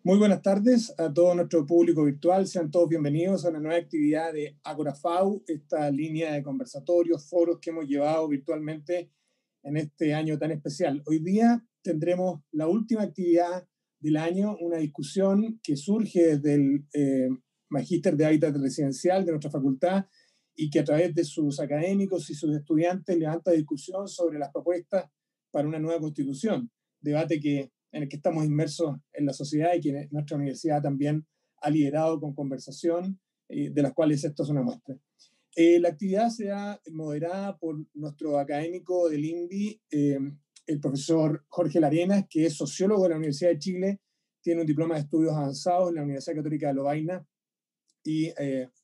Muy buenas tardes a todo nuestro público virtual. Sean todos bienvenidos a una nueva actividad de Agorafau, esta línea de conversatorios, foros que hemos llevado virtualmente en este año tan especial. Hoy día tendremos la última actividad del año, una discusión que surge desde el Magíster de Hábitat Residencial de nuestra facultad y que a través de sus académicos y sus estudiantes levanta discusión sobre las propuestas para una nueva constitución. Debate en el que estamos inmersos en la sociedad y que nuestra universidad también ha liderado con conversación, de las cuales esto es una muestra. La actividad será moderada por nuestro académico del INVI, el profesor Jorge Larenas, que es sociólogo de la Universidad de Chile, tiene un diploma de estudios avanzados en la Universidad Católica de Lovaina y,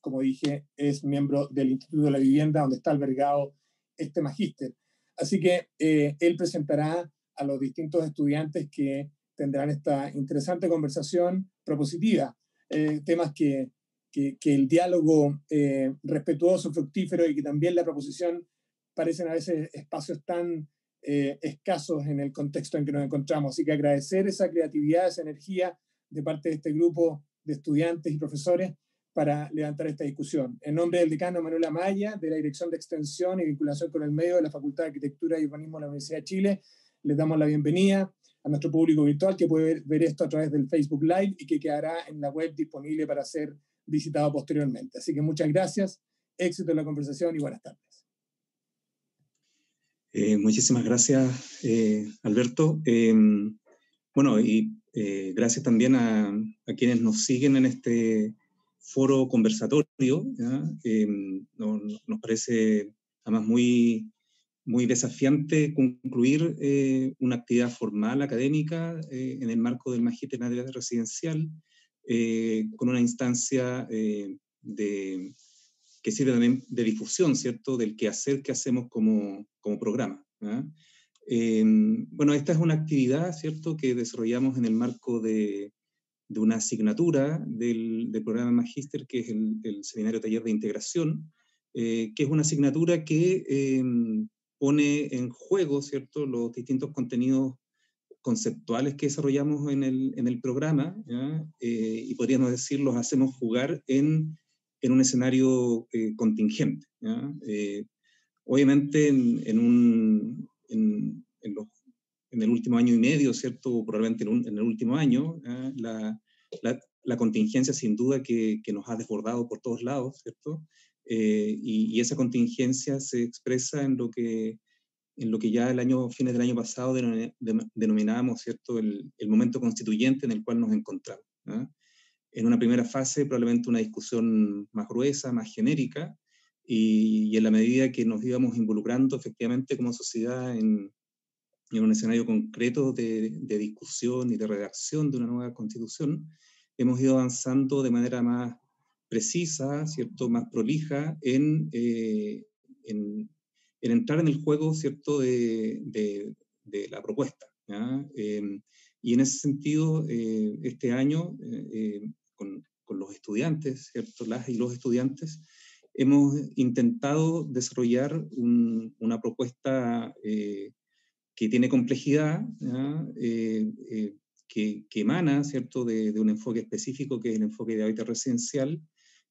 como dije, es miembro del Instituto de la Vivienda, donde está albergado este magíster. Así que él presentará a los distintos estudiantes que tendrán esta interesante conversación propositiva, temas que el diálogo respetuoso, fructífero y que también la proposición parecen a veces espacios tan escasos en el contexto en que nos encontramos. Así que agradecer esa creatividad, esa energía de parte de este grupo de estudiantes y profesores para levantar esta discusión. En nombre del decano Manuel Amaya, de la Dirección de Extensión y Vinculación con el Medio de la Facultad de Arquitectura y Urbanismo de la Universidad de Chile, les damos la bienvenida a nuestro público virtual que puede ver esto a través del Facebook Live y que quedará en la web disponible para ser visitado posteriormente. Así que muchas gracias, éxito en la conversación y buenas tardes. Muchísimas gracias, Alberto. Bueno, y gracias también a quienes nos siguen en este foro conversatorio. Nos parece además muy desafiante concluir una actividad formal académica en el marco del Magíster en Hábitat Residencial con una instancia que sirve también de difusión, ¿cierto?, del quehacer que hacemos como programa. Bueno, esta es una actividad, ¿cierto?, que desarrollamos en el marco de una asignatura del programa Magíster, que es el Seminario Taller de Integración, que es una asignatura que pone en juego, ¿cierto?, los distintos contenidos conceptuales que desarrollamos en el programa, y podríamos decir, los hacemos jugar en un escenario contingente. Obviamente en el último año y medio, ¿cierto?, probablemente en el último año, la contingencia sin duda que nos ha desbordado por todos lados, ¿cierto? Y esa contingencia se expresa en lo que ya fines del año pasado denominábamos, ¿cierto?, el momento constituyente en el cual nos encontramos. En una primera fase probablemente una discusión más gruesa, más genérica, y en la medida que nos íbamos involucrando efectivamente como sociedad en un escenario concreto de discusión y de redacción de una nueva constitución, hemos ido avanzando de manera más precisa, ¿cierto?, más prolija en entrar en el juego, ¿cierto?, de la propuesta. Y en ese sentido, este año, con los estudiantes, ¿cierto?, las y los estudiantes, hemos intentado desarrollar una propuesta que tiene complejidad, que emana, ¿cierto?, de un enfoque específico, que es el enfoque de hábitat residencial,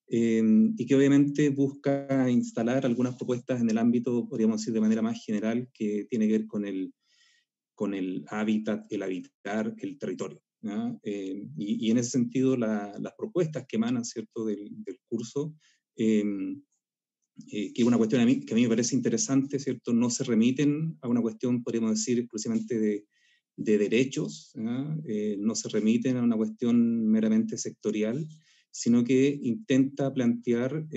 y que obviamente busca instalar algunas propuestas en el ámbito, podríamos decir de manera más general, que tiene que ver con el hábitat, el habitar, el territorio. Y en ese sentido las propuestas que emanan, ¿cierto?, del curso, que es una cuestión que a mí me parece interesante, ¿cierto?, no se remiten a una cuestión, podríamos decir, exclusivamente de derechos, no se remiten a una cuestión meramente sectorial, sino que intenta plantear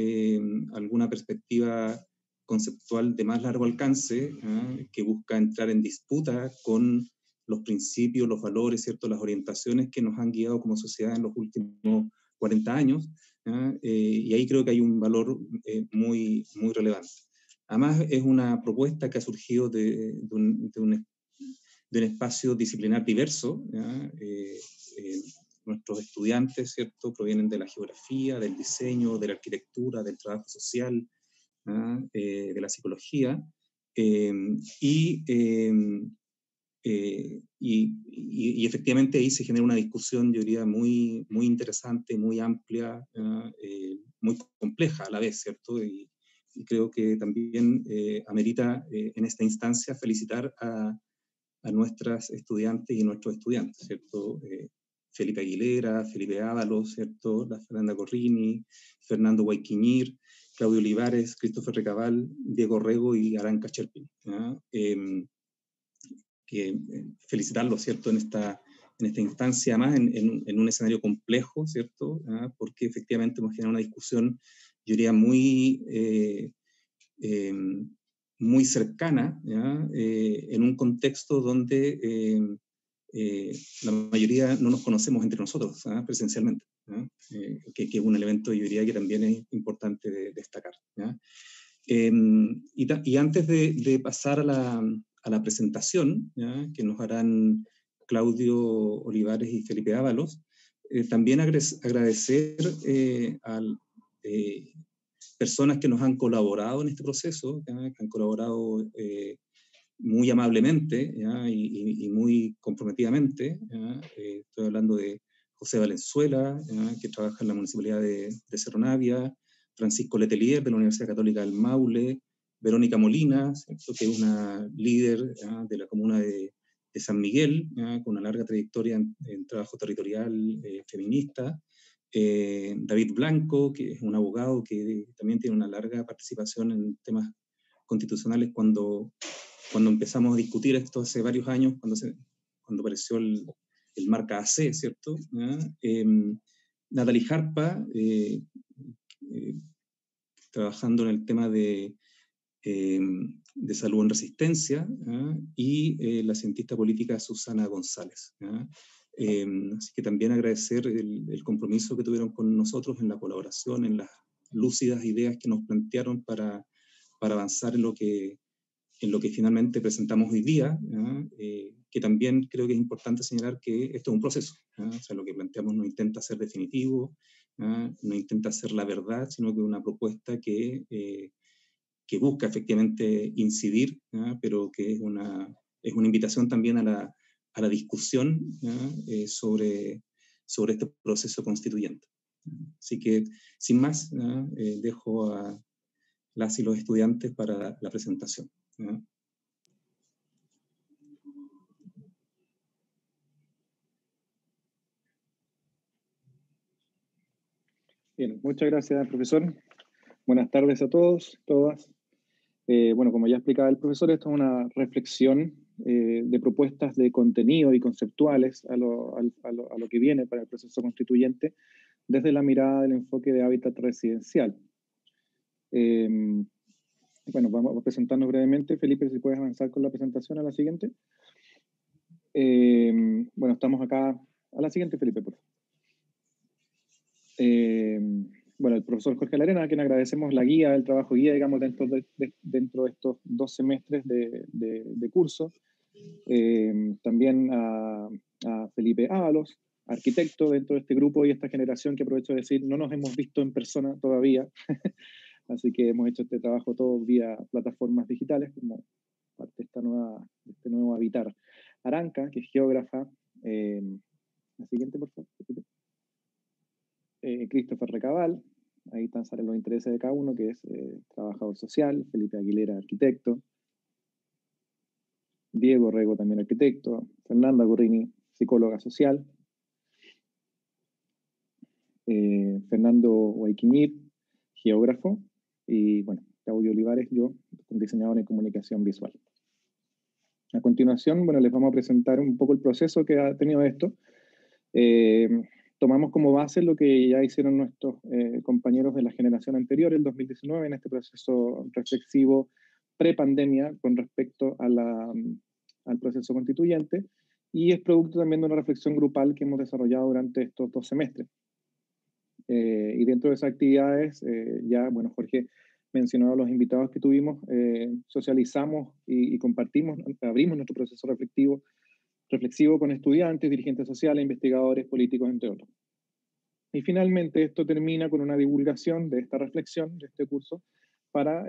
alguna perspectiva conceptual de más largo alcance, que busca entrar en disputa con los principios, los valores, ¿cierto?, las orientaciones que nos han guiado como sociedad en los últimos 40 años, y ahí creo que hay un valor muy relevante. Además, es una propuesta que ha surgido de un espacio disciplinar diverso. Nuestros estudiantes, ¿cierto?, provienen de la geografía, del diseño, de la arquitectura, del trabajo social, de la psicología, y y efectivamente ahí se genera una discusión, yo diría, muy, muy interesante, muy amplia, muy compleja a la vez, ¿cierto? Y creo que también amerita en esta instancia felicitar a nuestras estudiantes y nuestros estudiantes, ¿cierto? Felipe Aguilera, Felipe Ábalos, ¿cierto? La Fernanda Corrini, Fernando Guayquiñir, Claudio Olivares, Christopher Recabal, Diego Rego y Aranca Cherpin. Felicitarlos, ¿cierto? En esta instancia, más en un escenario complejo, ¿cierto? Porque efectivamente hemos generado una discusión, yo diría, muy cercana, en un contexto donde la mayoría no nos conocemos entre nosotros presencialmente, que es un elemento, yo diría, que también es importante de destacar. Y antes de pasar a la presentación, que nos harán Claudio Olivares y Felipe Ábalos, también agradecer a personas que nos han colaborado en este proceso, que han colaborado muy amablemente y muy comprometidamente. Estoy hablando de José Valenzuela, que trabaja en la Municipalidad de Cerro Navia, Francisco Letelier, de la Universidad Católica del Maule, Verónica Molina, ¿cierto?, que es una líder de la comuna de San Miguel, con una larga trayectoria en trabajo territorial feminista, David Blanco, que es un abogado que también tiene una larga participación en temas constitucionales cuando empezamos a discutir esto hace varios años, cuando apareció el marca AC, ¿cierto? Natalie Harpa, trabajando en el tema de salud en resistencia, y la cientista política Susana González. Así que también agradecer el compromiso que tuvieron con nosotros en la colaboración, en las lúcidas ideas que nos plantearon para avanzar en lo que finalmente presentamos hoy día, que también creo que es importante señalar que esto es un proceso. O sea, lo que planteamos no intenta ser definitivo, no intenta ser la verdad, sino que es una propuesta que busca efectivamente incidir, pero que es una invitación también a la discusión sobre este proceso constituyente. Así que, sin más, dejo a las y los estudiantes para la presentación. Bien, muchas gracias, profesor. Buenas tardes a todos, todas. Bueno, como ya explicaba el profesor, esto es una reflexión de propuestas de contenido y conceptuales a lo que viene para el proceso constituyente desde la mirada del enfoque de hábitat residencial. Bueno, vamos a presentarnos brevemente. Felipe, si puedes avanzar con la presentación a la siguiente. Bueno, estamos acá. A la siguiente, Felipe, por favor. Bueno, el profesor Jorge Larena, a quien agradecemos la guía, el trabajo guía, digamos, dentro de estos 2 semestres de curso. También a Felipe Ábalos, arquitecto dentro de este grupo y esta generación que aprovecho de decir, no nos hemos visto en persona todavía, así que hemos hecho este trabajo todo vía plataformas digitales, como parte de este nuevo habitar. Aranca, que es geógrafa. La siguiente, por favor. Christopher Recabal, ahí están salen los intereses de cada uno, que es trabajador social. Felipe Aguilera, arquitecto. Diego Rego, también arquitecto. Fernanda Corrini, psicóloga social. Fernando Guayquiñir, geógrafo. Y bueno, Claudio Olivares, yo, diseñador en comunicación visual. A continuación, bueno, les vamos a presentar un poco el proceso que ha tenido esto. Tomamos como base lo que ya hicieron nuestros compañeros de la generación anterior, el 2019, en este proceso reflexivo pre-pandemia con respecto al proceso constituyente, y es producto también de una reflexión grupal que hemos desarrollado durante estos 2 semestres. Y dentro de esas actividades, ya, bueno, Jorge mencionó a los invitados que tuvimos, socializamos y compartimos, abrimos nuestro proceso reflexivo con estudiantes, dirigentes sociales, investigadores, políticos, entre otros. Y finalmente esto termina con una divulgación de esta reflexión, de este curso, para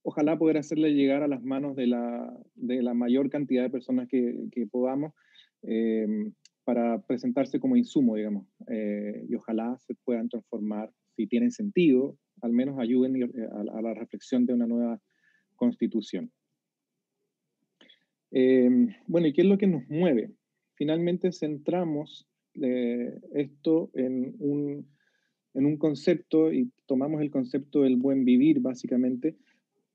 ojalá poder hacerle llegar a las manos de la mayor cantidad de personas que podamos, para presentarse como insumo, digamos, y ojalá se puedan transformar, si tienen sentido, al menos ayuden a la reflexión de una nueva constitución. Bueno, ¿y qué es lo que nos mueve? Finalmente centramos esto en un concepto, y tomamos el concepto del buen vivir, básicamente,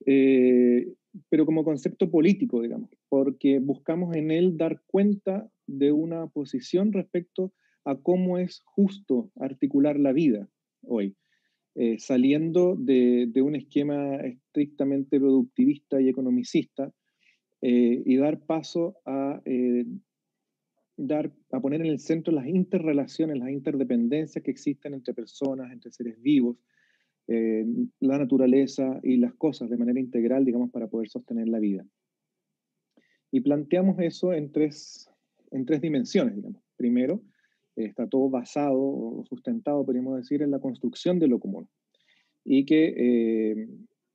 pero como concepto político, digamos, porque buscamos en él dar cuenta de una posición respecto a cómo es justo articular la vida hoy, saliendo de un esquema estrictamente productivista y economicista, y dar paso a poner en el centro las interrelaciones, las interdependencias que existen entre personas, entre seres vivos, la naturaleza y las cosas de manera integral, digamos, para poder sostener la vida. Y planteamos eso en tres dimensiones, digamos. Primero, está todo basado o sustentado, podríamos decir, en la construcción de lo común. Y que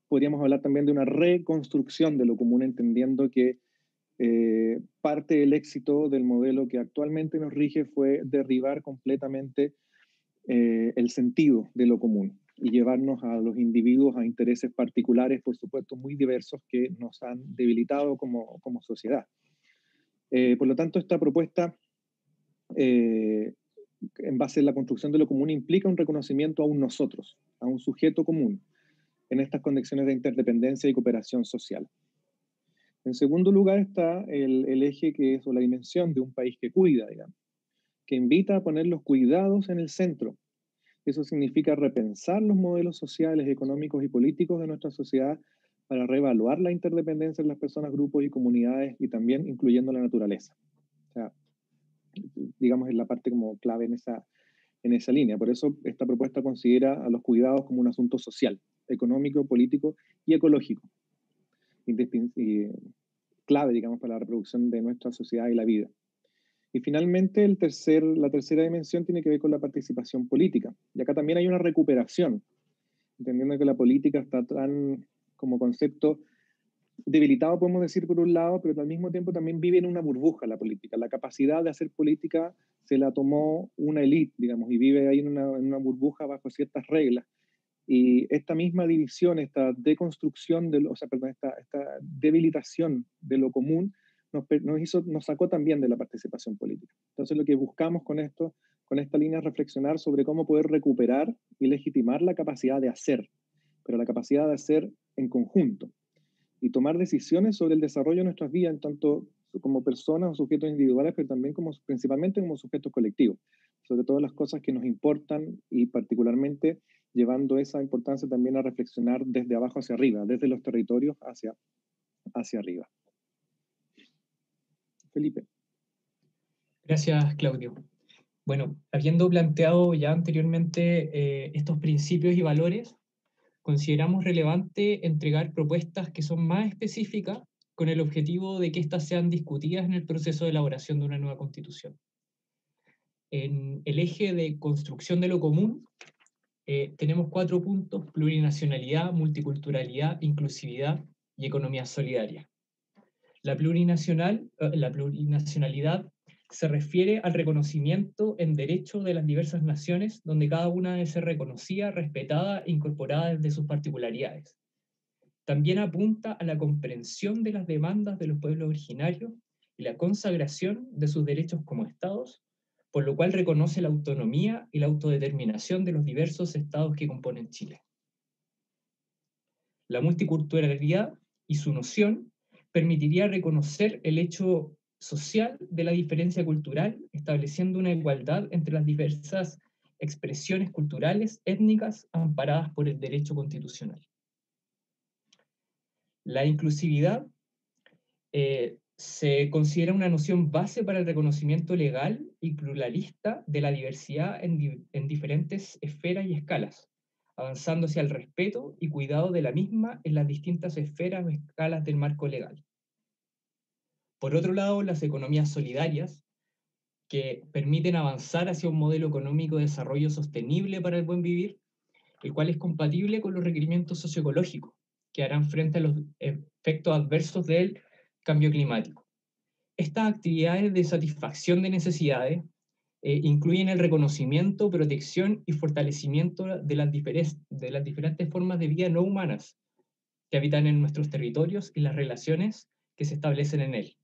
podríamos hablar también de una reconstrucción de lo común, entendiendo que parte del éxito del modelo que actualmente nos rige fue derribar completamente el sentido de lo común y llevarnos a los individuos a intereses particulares, por supuesto, muy diversos que nos han debilitado como sociedad. Por lo tanto, esta propuesta, en base a la construcción de lo común, implica un reconocimiento a un nosotros, a un sujeto común, en estas condiciones de interdependencia y cooperación social. En segundo lugar está el eje que es, o la dimensión de un país que cuida, digamos, que invita a poner los cuidados en el centro. Eso significa repensar los modelos sociales, económicos y políticos de nuestra sociedad para reevaluar la interdependencia en las personas, grupos y comunidades, y también incluyendo la naturaleza. O sea, digamos, es la parte como clave en esa línea. Por eso esta propuesta considera a los cuidados como un asunto social, económico, político y ecológico, clave, digamos, para la reproducción de nuestra sociedad y la vida. Y finalmente, la tercera dimensión tiene que ver con la participación política. Y acá también hay una recuperación, entendiendo que la política está tan, como concepto, debilitado, podemos decir, por un lado, pero al mismo tiempo también vive en una burbuja la política. La capacidad de hacer política se la tomó una élite, digamos, y vive ahí en una burbuja bajo ciertas reglas. Y esta misma división, esta deconstrucción, esta debilitación de lo común, nos sacó también de la participación política. Entonces lo que buscamos con esta línea es reflexionar sobre cómo poder recuperar y legitimar la capacidad de hacer, pero la capacidad de hacer en conjunto, y tomar decisiones sobre el desarrollo de nuestras vidas, en tanto como personas o sujetos individuales, pero también principalmente como sujetos colectivos, sobre todas las cosas que nos importan, y particularmente llevando esa importancia también a reflexionar desde abajo hacia arriba, desde los territorios hacia arriba. Felipe. Gracias, Claudio. Bueno, habiendo planteado ya anteriormente estos principios y valores, consideramos relevante entregar propuestas que son más específicas con el objetivo de que éstas sean discutidas en el proceso de elaboración de una nueva constitución. En el eje de construcción de lo común, tenemos 4 puntos: plurinacionalidad, multiculturalidad, inclusividad y economía solidaria. La plurinacionalidad se refiere al reconocimiento en derecho de las diversas naciones, donde cada una debe ser reconocida, respetada e incorporada desde sus particularidades. También apunta a la comprensión de las demandas de los pueblos originarios y la consagración de sus derechos como estados, por lo cual reconoce la autonomía y la autodeterminación de los diversos estados que componen Chile. La multiculturalidad y su noción permitiría reconocer el hecho social de la diferencia cultural, estableciendo una igualdad entre las diversas expresiones culturales, étnicas, amparadas por el derecho constitucional. La inclusividad se considera una noción base para el reconocimiento legal y pluralista de la diversidad en diferentes esferas y escalas, avanzando hacia el respeto y cuidado de la misma en las distintas esferas o escalas del marco legal. Por otro lado, las economías solidarias, que permiten avanzar hacia un modelo económico de desarrollo sostenible para el buen vivir, el cual es compatible con los requerimientos socioecológicos, que harán frente a los efectos adversos del cambio climático. Estas actividades de satisfacción de necesidades incluyen el reconocimiento, protección y fortalecimiento de las diferentes formas de vida no humanas que habitan en nuestros territorios y las relaciones que se establecen en él.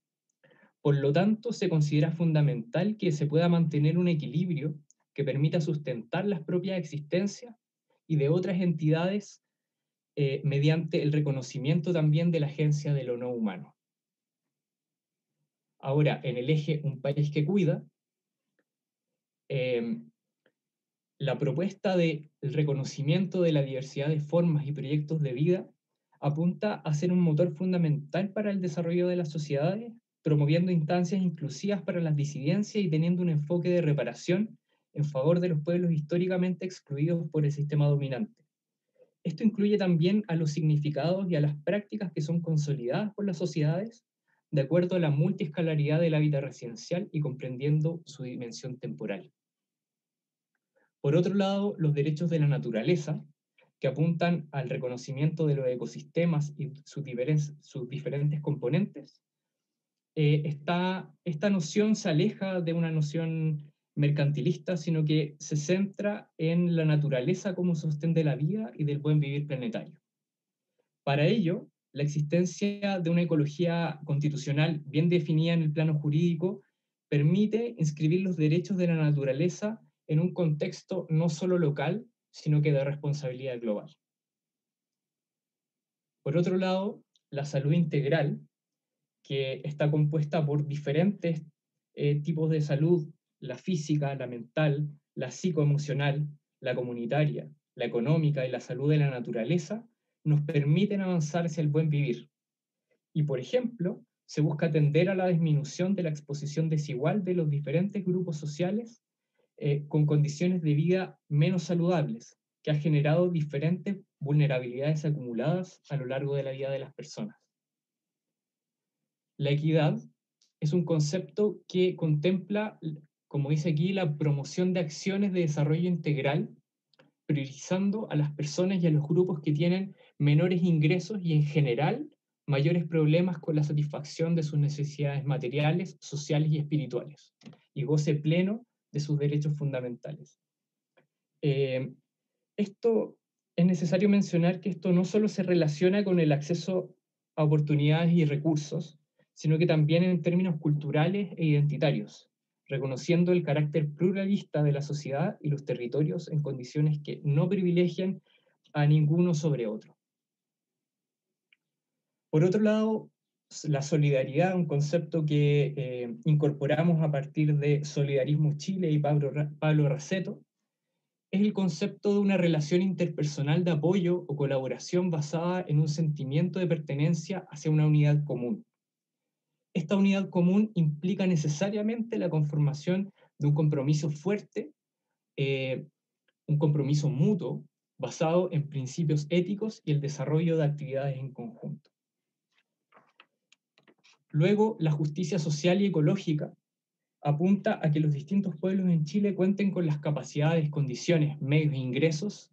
Por lo tanto, se considera fundamental que se pueda mantener un equilibrio que permita sustentar las propias existencias y de otras entidades mediante el reconocimiento también de la agencia de lo no humano. Ahora, en el eje Un país que cuida, la propuesta del reconocimiento de la diversidad de formas y proyectos de vida apunta a ser un motor fundamental para el desarrollo de las sociedades, promoviendo instancias inclusivas para las disidencias y teniendo un enfoque de reparación en favor de los pueblos históricamente excluidos por el sistema dominante. Esto incluye también a los significados y a las prácticas que son consolidadas por las sociedades de acuerdo a la multiescalaridad del hábitat residencial y comprendiendo su dimensión temporal. Por otro lado, los derechos de la naturaleza, que apuntan al reconocimiento de los ecosistemas y sus diferentes componentes. Esta noción se aleja de una noción mercantilista, sino que se centra en la naturaleza como sostén de la vida y del buen vivir planetario. Para ello, la existencia de una ecología constitucional bien definida en el plano jurídico permite inscribir los derechos de la naturaleza en un contexto no solo local, sino que de responsabilidad global. Por otro lado, la salud integral, que está compuesta por diferentes tipos de salud, la física, la mental, la psicoemocional, la comunitaria, la económica y la salud de la naturaleza, nos permiten avanzar hacia el buen vivir. Y, por ejemplo, se busca atender a la disminución de la exposición desigual de los diferentes grupos sociales con condiciones de vida menos saludables, que ha generado diferentes vulnerabilidades acumuladas a lo largo de la vida de las personas. La equidad es un concepto que contempla, como dice aquí, la promoción de acciones de desarrollo integral, priorizando a las personas y a los grupos que tienen menores ingresos y en general mayores problemas con la satisfacción de sus necesidades materiales, sociales y espirituales, y goce pleno de sus derechos fundamentales. Esto es necesario mencionar que esto no solo se relaciona con el acceso a oportunidades y recursos, sino que también en términos culturales e identitarios, reconociendo el carácter pluralista de la sociedad y los territorios en condiciones que no privilegian a ninguno sobre otro. Por otro lado, la solidaridad, un concepto que incorporamos a partir de Solidarismo Chile y Pablo Raceto, es el concepto de una relación interpersonal de apoyo o colaboración basada en un sentimiento de pertenencia hacia una unidad común. Esta unidad común implica necesariamente la conformación de un compromiso fuerte, un compromiso mutuo, basado en principios éticos y el desarrollo de actividades en conjunto. Luego, la justicia social y ecológica apunta a que los distintos pueblos en Chile cuenten con las capacidades, condiciones, medios e ingresos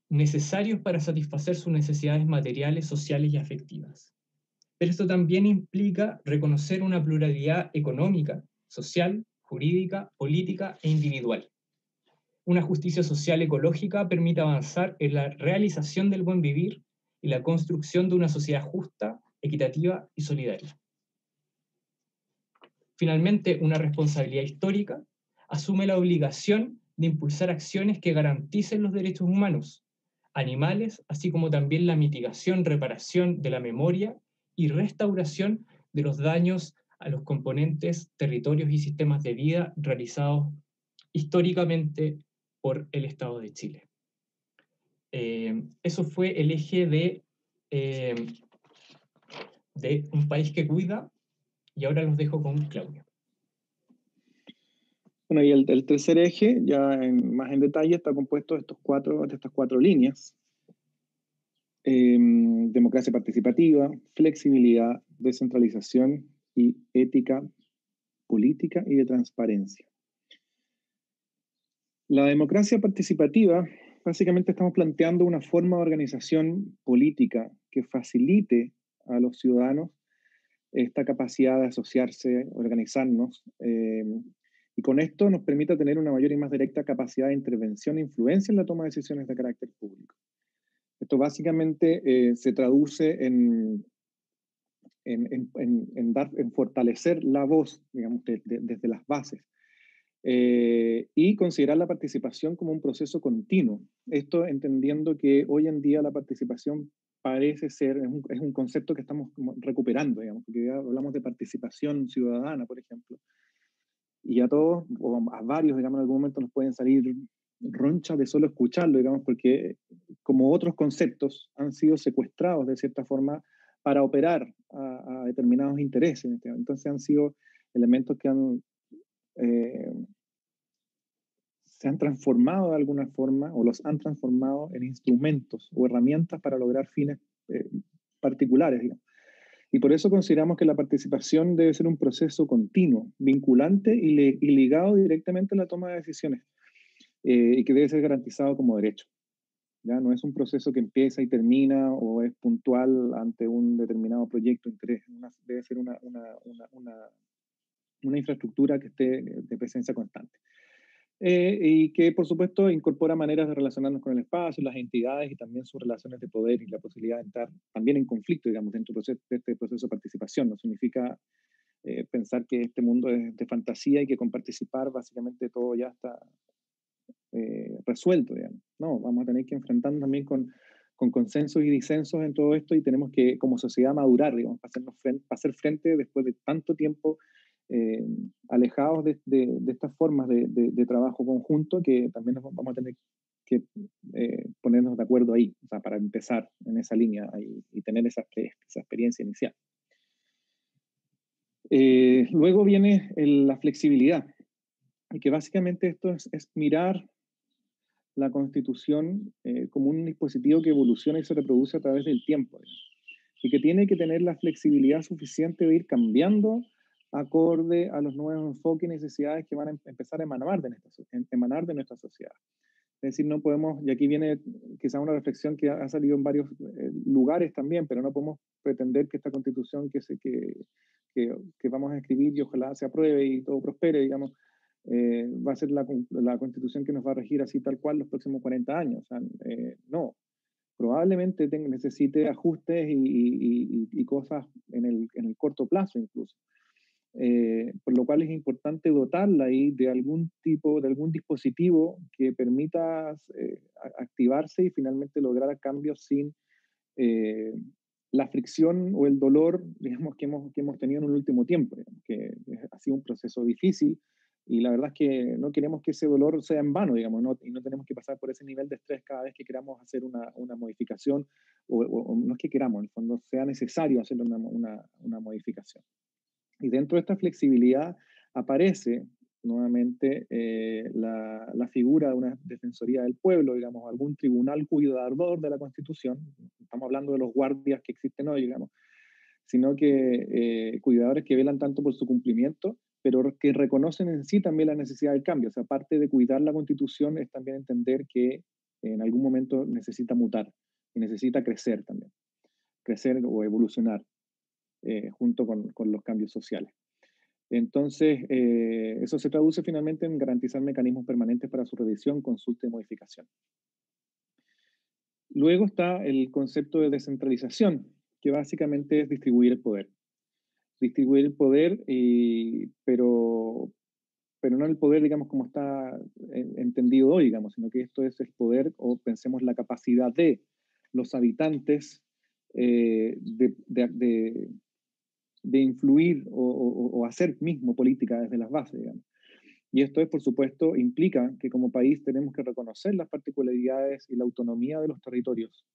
necesarios para satisfacer sus necesidades materiales, sociales y afectivas. Pero esto también implica reconocer una pluralidad económica, social, jurídica, política e individual. Una justicia social ecológica permite avanzar en la realización del buen vivir y la construcción de una sociedad justa, equitativa y solidaria. Finalmente, una responsabilidad histórica asume la obligación de impulsar acciones que garanticen los derechos humanos, animales, así como también la mitigación, reparación de la memoria y restauración de los daños a los componentes, territorios y sistemas de vida realizados históricamente por el Estado de Chile. Eso fue el eje de Un país que cuida, y ahora los dejo con Claudio. Bueno, y el tercer eje, ya más en detalle, está compuesto de estas cuatro líneas. Democracia participativa, flexibilidad, descentralización y ética política y de transparencia. La democracia participativa, básicamente estamos planteando una forma de organización política que facilite a los ciudadanos esta capacidad de asociarse, organizarnos, y con esto nos permite tener una mayor y más directa capacidad de intervención e influencia en la toma de decisiones de carácter público. Esto básicamente se traduce en fortalecer la voz, digamos, desde las bases, y considerar la participación como un proceso continuo. Esto entendiendo que hoy en día la participación parece ser, es un concepto que estamos recuperando, digamos, porque ya hablamos de participación ciudadana, por ejemplo, y a todos, o a varios, digamos, en algún momento nos pueden salir ronchas de solo escucharlo, digamos, porque como otros conceptos han sido secuestrados de cierta forma para operar a determinados intereses. Entonces han sido elementos que se han transformado de alguna forma, o los han transformado en instrumentos o herramientas para lograr fines particulares, digamos. Y por eso consideramos que la participación debe ser un proceso continuo, vinculante y ligado directamente a la toma de decisiones, y que debe ser garantizado como derecho. ¿Ya? No es un proceso que empieza y termina o es puntual ante un determinado proyecto de interés. Debe ser una infraestructura que esté de presencia constante. Y que, por supuesto, incorpora maneras de relacionarnos con el espacio, las entidades y también sus relaciones de poder y la posibilidad de entrar también en conflicto, digamos, dentro de este proceso de participación. No significa pensar que este mundo es de fantasía y que con participar básicamente todo ya está resuelto, digamos. No, vamos a tener que enfrentarnos también con consensos y disensos en todo esto y tenemos que, como sociedad, madurar, digamos, para hacer frente después de tanto tiempo alejados de estas formas de trabajo conjunto, que también nos vamos a tener que ponernos de acuerdo ahí, o sea, para empezar en esa línea y tener esa experiencia inicial. Luego viene la flexibilidad, y que básicamente esto es mirar la Constitución como un dispositivo que evoluciona y se reproduce a través del tiempo, digamos, y que tiene que tener la flexibilidad suficiente de ir cambiando acorde a los nuevos enfoques y necesidades que van a empezar a emanar de nuestra sociedad. Es decir, no podemos, y aquí viene quizá una reflexión que ha salido en varios lugares también, pero no podemos pretender que esta Constitución que vamos a escribir y ojalá se apruebe y todo prospere, digamos, va a ser la Constitución que nos va a regir así tal cual los próximos 40 años. O sea, no, probablemente necesite ajustes y cosas en el corto plazo incluso. Por lo cual es importante dotarla ahí de algún dispositivo que permita activarse y finalmente lograr cambios sin la fricción o el dolor, digamos, que hemos tenido en el último tiempo, digamos, que ha sido un proceso difícil. Y la verdad es que no queremos que ese dolor sea en vano, digamos, y no tenemos que pasar por ese nivel de estrés cada vez que queramos hacer una modificación, o no es que queramos, en el fondo sea necesario hacer una modificación. Y dentro de esta flexibilidad aparece nuevamente la figura de una defensoría del pueblo, digamos, algún tribunal cuidador de la Constitución. Estamos hablando de los guardias que existen hoy, digamos, sino que cuidadores que velan tanto por su cumplimiento, pero que reconocen en sí también la necesidad del cambio. O sea, aparte de cuidar la Constitución, es también entender que en algún momento necesita mutar y necesita crecer también, crecer o evolucionar junto con los cambios sociales. Entonces, eso se traduce finalmente en garantizar mecanismos permanentes para su revisión, consulta y modificación. Luego está el concepto de descentralización, que básicamente es distribuir el poder. Distribuir el poder, pero no el poder, digamos, como está entendido hoy, digamos, sino que esto es el poder, o pensemos la capacidad de los habitantes de influir o hacer mismo política desde las bases, digamos. Y esto por supuesto, implica que como país tenemos que reconocer las particularidades y la autonomía de los territorios,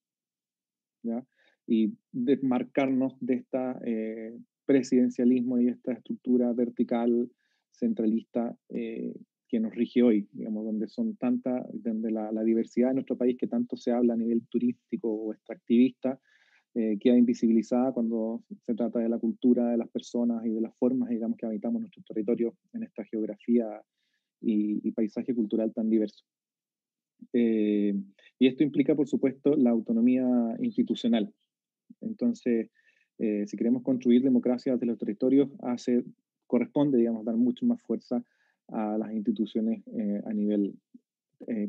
¿ya? Y desmarcarnos de este presidencialismo y esta estructura vertical centralista que nos rige hoy, digamos, donde la diversidad de nuestro país que tanto se habla a nivel turístico o extractivista, queda invisibilizada cuando se trata de la cultura de las personas y de las formas, digamos, que habitamos nuestro territorio en esta geografía y paisaje cultural tan diverso. Y esto implica, por supuesto, la autonomía institucional, Entonces, si queremos construir democracia desde los territorios, corresponde, digamos, dar mucho más fuerza a las instituciones a nivel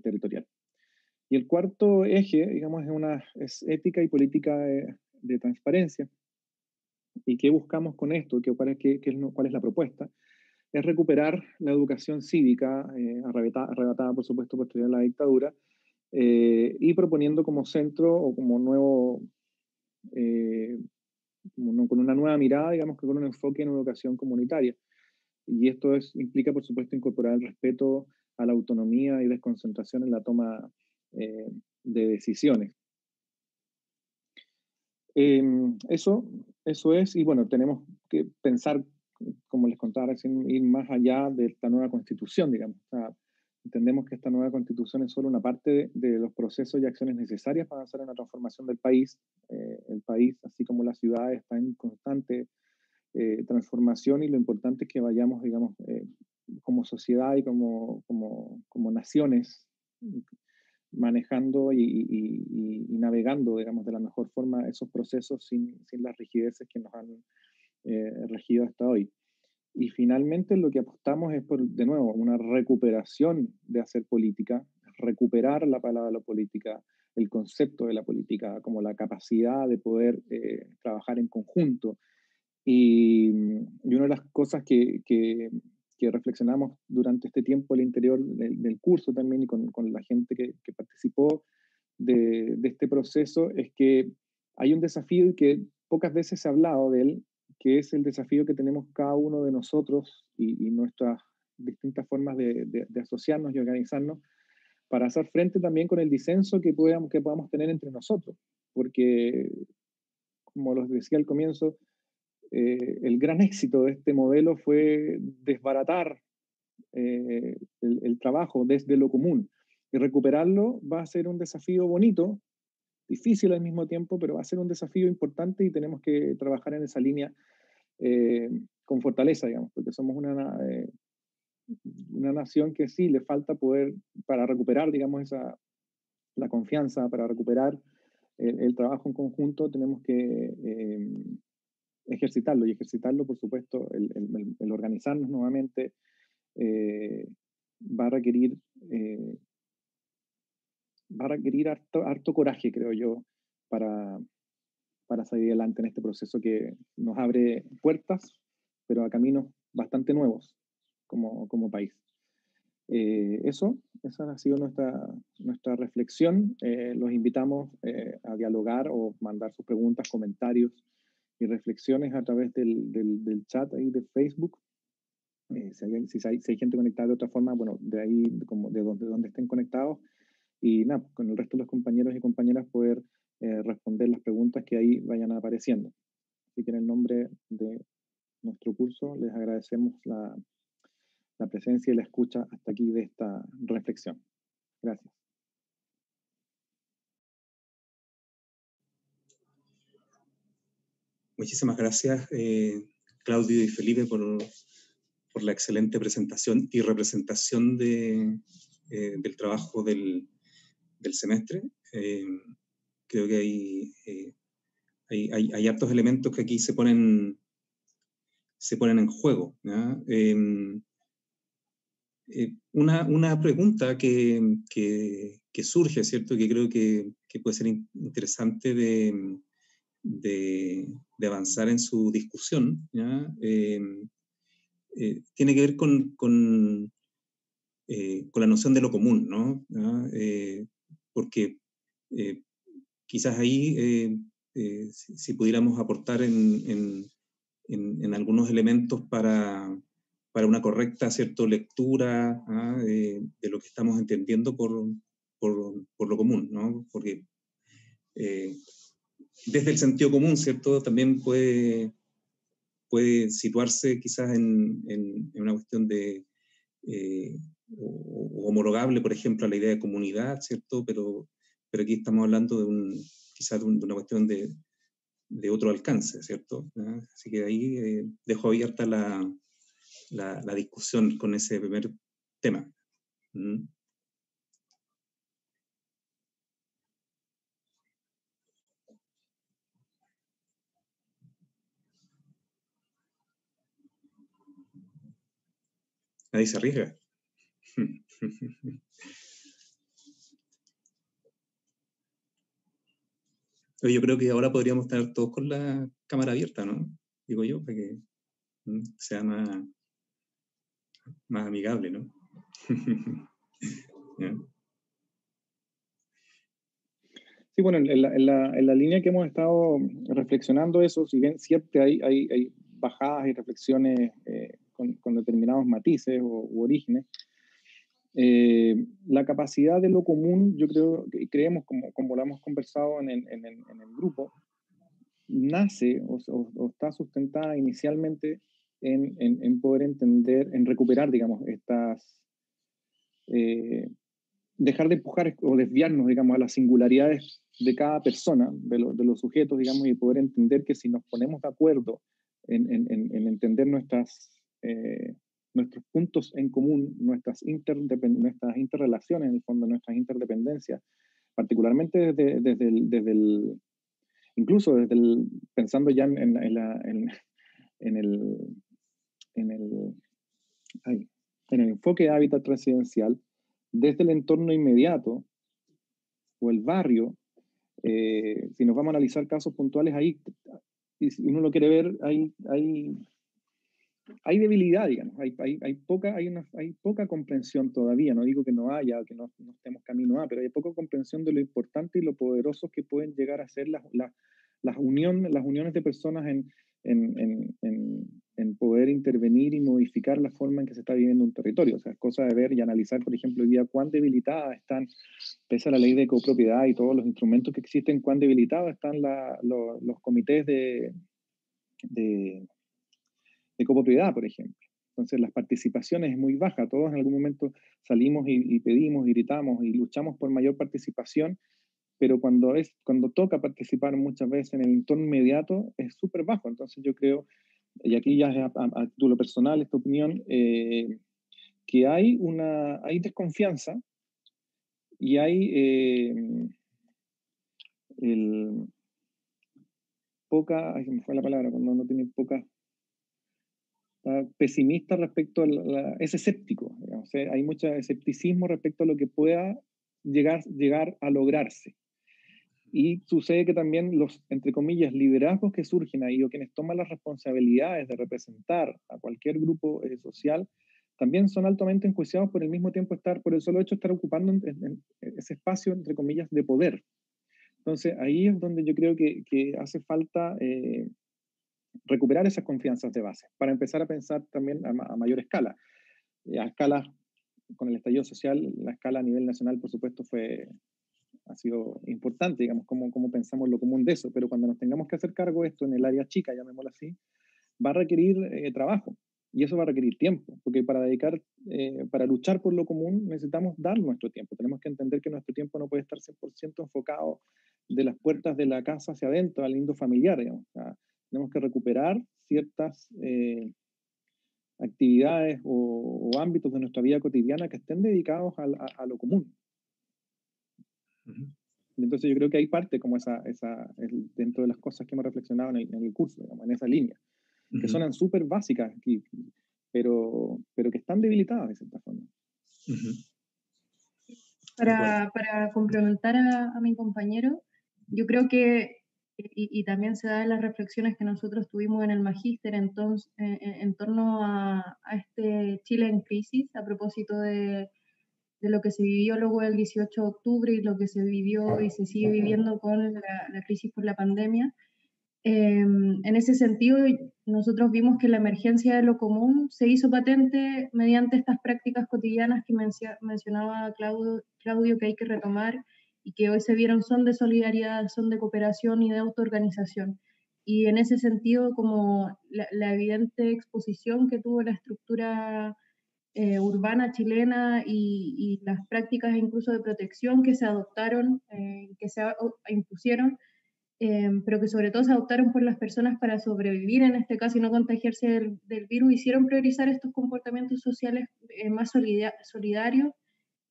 territorial. Y el cuarto eje, digamos, es ética y política de transparencia. ¿Y qué buscamos con esto? ¿Cuál es la propuesta? Es recuperar la educación cívica, arrebatada, por supuesto, posterior a la dictadura, y proponiendo como centro o como nuevo, con una nueva mirada, digamos, que con un enfoque en educación comunitaria. Y esto implica, por supuesto, incorporar el respeto a la autonomía y desconcentración en la toma de decisiones. Eso es, y bueno, tenemos que pensar, como les contaba recién, ir más allá de esta nueva constitución, digamos. O sea, entendemos que esta nueva constitución es solo una parte de los procesos y acciones necesarias para avanzar en la transformación del país. El país, así como la ciudad, está en constante transformación, y lo importante es que vayamos, digamos, como sociedad y como naciones, manejando y navegando, digamos, de la mejor forma esos procesos sin las rigideces que nos han regido hasta hoy. Y finalmente lo que apostamos es por, de nuevo, una recuperación de hacer política, recuperar la palabra de la política, el concepto de la política, como la capacidad de poder trabajar en conjunto. Y una de las cosas que reflexionamos durante este tiempo al interior del curso también, y con la gente que participó de este proceso, es que hay un desafío y que pocas veces se ha hablado de él, que es el desafío que tenemos cada uno de nosotros y nuestras distintas formas de asociarnos y organizarnos para hacer frente también con el disenso que podamos tener entre nosotros. Porque, como los decía al comienzo, el gran éxito de este modelo fue desbaratar el trabajo desde lo común. Y recuperarlo va a ser un desafío bonito, difícil al mismo tiempo, pero va a ser un desafío importante, y tenemos que trabajar en esa línea con fortaleza, digamos, porque somos una nación que sí le falta poder, para recuperar, digamos, la confianza, para recuperar el trabajo en conjunto, tenemos que ejercitarlo, y ejercitarlo, por supuesto, el organizarnos nuevamente va a requerir harto coraje, creo yo, para salir adelante en este proceso que nos abre puertas, pero a caminos bastante nuevos como país. Esa ha sido nuestra reflexión. Los invitamos a dialogar o mandar sus preguntas, comentarios y reflexiones a través del chat ahí de Facebook. Si hay gente conectada de otra forma, bueno, de ahí, como de donde estén conectados, y nada, con el resto de los compañeros y compañeras poder responder las preguntas que ahí vayan apareciendo. Así que en el nombre de nuestro curso les agradecemos la presencia y la escucha hasta aquí de esta reflexión. Gracias. Muchísimas gracias, Claudio y Felipe, por la excelente presentación y representación del trabajo del semestre. Creo que hay hartos elementos que aquí se ponen en juego, ¿ya? Una pregunta que surge, ¿cierto? Que creo que puede ser interesante de avanzar en su discusión, ¿ya? Tiene que ver con la noción de lo común, ¿no? ¿Ya? Porque quizás ahí, si pudiéramos aportar en algunos elementos para una correcta, ¿cierto?, lectura de lo que estamos entendiendo por lo común, ¿no? Porque desde el sentido común, ¿cierto?, también puede situarse quizás en una cuestión de homologable, por ejemplo, a la idea de comunidad, ¿cierto? Pero aquí estamos hablando quizás de una cuestión de otro alcance, ¿cierto? Así que ahí dejo abierta la discusión con ese primer tema. Nadie se arriesga. Yo creo que ahora podríamos estar todos con la cámara abierta, ¿no? Digo yo, para que sea más amigable, ¿no? ¿Yeah? Sí, bueno, en la línea que hemos estado reflexionando eso, si bien siempre hay bajadas y reflexiones con determinados matices u orígenes, la capacidad de lo común, yo creemos, como lo hemos conversado en el grupo, nace o está sustentada inicialmente en poder entender, en recuperar, digamos, dejar de empujar o desviarnos, digamos, a las singularidades de cada persona, de los sujetos, digamos, y poder entender que si nos ponemos de acuerdo en entender nuestros puntos en común, nuestras interrelaciones, en el fondo, nuestras interdependencias, particularmente incluso pensando ya en el enfoque de hábitat residencial, desde el entorno inmediato o el barrio, si nos vamos a analizar casos puntuales, ahí, y si uno lo quiere ver, hay debilidad, digamos, hay poca comprensión todavía, no digo que no haya, que no estemos camino a, pero hay poca comprensión de lo importante y lo poderosos que pueden llegar a ser las uniones de personas en poder intervenir y modificar la forma en que se está viviendo un territorio. O sea, es cosa de ver y analizar, por ejemplo, hoy día cuán debilitadas están, pese a la ley de copropiedad y todos los instrumentos que existen, cuán debilitados están los comités de copropiedad, por ejemplo. Entonces, las participaciones es muy baja. Todos en algún momento salimos y pedimos, y gritamos y luchamos por mayor participación, pero cuando toca participar muchas veces en el entorno inmediato es súper bajo. Entonces yo creo, y aquí ya es a título personal esta opinión, que hay desconfianza y hay poca, ay, se me fue la palabra, cuando no tiene poca, pesimista respecto es escéptico, digamos, hay mucho escepticismo respecto a lo que pueda llegar a lograrse. Y sucede que también los, entre comillas, liderazgos que surgen ahí o quienes toman las responsabilidades de representar a cualquier grupo social, también son altamente enjuiciados por el mismo tiempo por el solo hecho de estar ocupando ese espacio, entre comillas, de poder. Entonces ahí es donde yo creo que hace falta recuperar esas confianzas de base, para empezar a pensar también a mayor escala. A escala, con el estallido social, la escala a nivel nacional, por supuesto, ha sido importante, digamos, cómo pensamos lo común de eso, pero cuando nos tengamos que hacer cargo de esto en el área chica, llamémoslo así, va a requerir trabajo, y eso va a requerir tiempo, porque para luchar por lo común necesitamos dar nuestro tiempo, tenemos que entender que nuestro tiempo no puede estar 100% enfocado de las puertas de la casa hacia adentro, al lindo familiar, digamos. O sea, tenemos que recuperar ciertas actividades o ámbitos de nuestra vida cotidiana que estén dedicados a lo común. Entonces yo creo que hay parte como dentro de las cosas que hemos reflexionado en el curso, digamos, en esa línea, que suenan súper básicas aquí, pero que están debilitadas de cierta forma. Para complementar a mi compañero, yo creo que, y también se da en las reflexiones que nosotros tuvimos en el magíster en torno a este Chile en crisis, a propósito de lo que se vivió luego del 18 de octubre y lo que se vivió y se sigue viviendo con la crisis por la pandemia. En ese sentido, nosotros vimos que la emergencia de lo común se hizo patente mediante estas prácticas cotidianas que mencionaba Claudio, que hay que retomar y que hoy se vieron son de solidaridad, son de cooperación y de autoorganización. Y en ese sentido, como la evidente exposición que tuvo la estructura urbana chilena y las prácticas incluso de protección que se adoptaron, que se impusieron, pero que sobre todo se adoptaron por las personas para sobrevivir en este caso y no contagiarse del virus, hicieron priorizar estos comportamientos sociales más solidarios,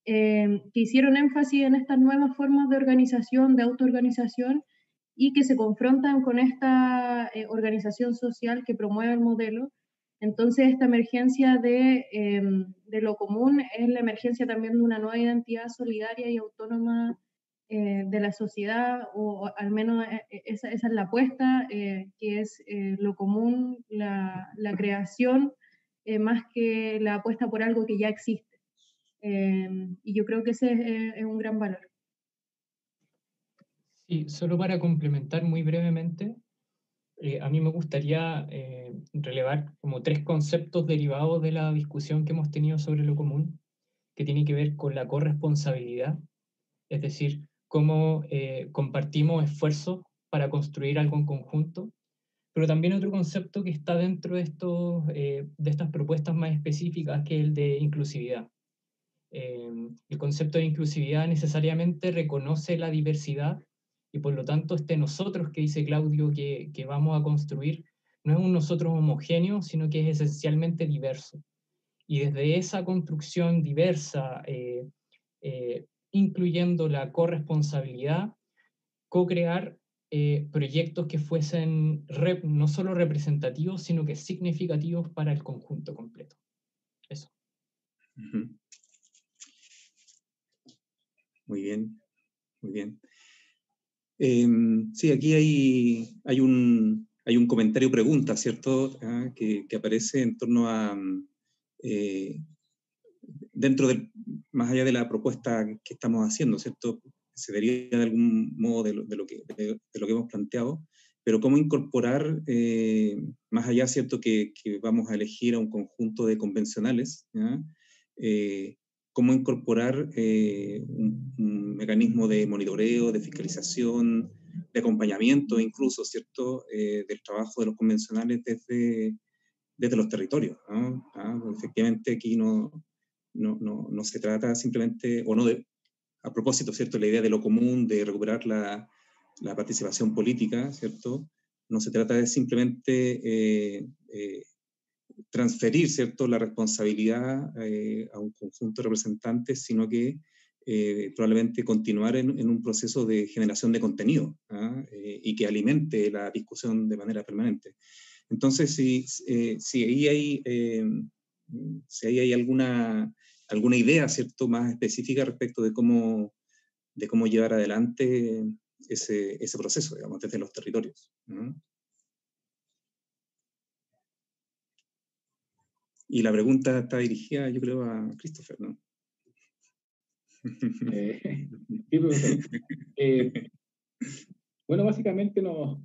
que hicieron énfasis en estas nuevas formas de organización, de autoorganización, y que se confrontan con esta organización social que promueve el modelo, Entonces, esta emergencia de lo común es la emergencia también de una nueva identidad solidaria y autónoma de la sociedad, o al menos esa es la apuesta, que es lo común, la creación, más que la apuesta por algo que ya existe. Y yo creo que ese es un gran valor. Sí, solo para complementar muy brevemente, a mí me gustaría relevar como 3 conceptos derivados de la discusión que hemos tenido sobre lo común, que tiene que ver con la corresponsabilidad, es decir, cómo compartimos esfuerzos para construir algo en conjunto, pero también otro concepto que está dentro de estas propuestas más específicas, que es el de inclusividad. El concepto de inclusividad necesariamente reconoce la diversidad, y por lo tanto nosotros que dice Claudio que vamos a construir no es un nosotros homogéneo, sino que es esencialmente diverso. Y desde esa construcción diversa, incluyendo la corresponsabilidad, co-crear proyectos que fuesen no solo representativos, sino que significativos para el conjunto completo. Eso. Uh-huh. Muy bien, muy bien. Sí, aquí hay un comentario pregunta, ¿cierto? Que aparece en torno a, dentro del, más allá de la propuesta que estamos haciendo, ¿cierto? Se deriva de algún modo de lo que hemos planteado, pero cómo incorporar, más allá, ¿cierto? Que vamos a elegir a un conjunto de convencionales, cómo incorporar un mecanismo de monitoreo, de fiscalización, de acompañamiento incluso, ¿cierto? Del trabajo de los convencionales desde los territorios, ¿no? Efectivamente aquí no se trata simplemente, o no a propósito, ¿cierto? La idea de lo común, de recuperar la participación política, ¿cierto? No se trata de simplemente transferir, ¿cierto?, la responsabilidad a un conjunto de representantes, sino que probablemente continuar en un proceso de generación de contenido y que alimente la discusión de manera permanente. Entonces, si ahí hay alguna idea, ¿cierto?, más específica respecto de cómo llevar adelante ese proceso, digamos, desde los territorios. Y la pregunta está dirigida, yo creo, a Christopher, ¿no? Sí, profesor. Bueno, básicamente nos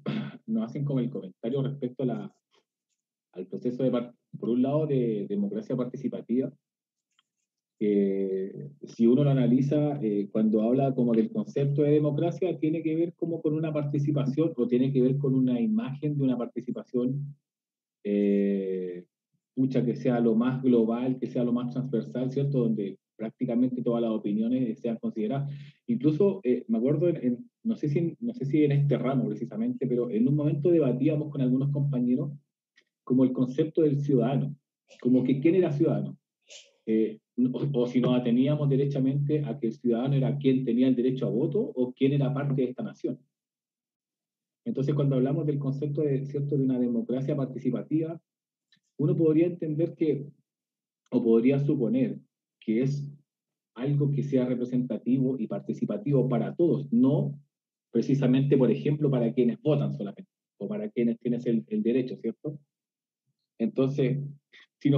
hacen como el comentario respecto al proceso por un lado, de democracia participativa. Si uno lo analiza, cuando habla como del concepto de democracia, tiene que ver como con una participación, o tiene que ver con una imagen de una participación que sea lo más global, que sea lo más transversal, ¿cierto? Donde prácticamente todas las opiniones sean consideradas. Incluso me acuerdo, no sé si en este ramo precisamente, pero en un momento debatíamos con algunos compañeros como el concepto del ciudadano, como que quién era ciudadano. O si nos ateníamos derechamente a que el ciudadano era quien tenía el derecho a voto o quién era parte de esta nación. Entonces, cuando hablamos del concepto ¿cierto?, de una democracia participativa, uno podría entender o podría suponer que es algo que sea representativo y participativo para todos, no precisamente, por ejemplo, para quienes votan solamente, o para quienes tienen el derecho, ¿cierto? Entonces, si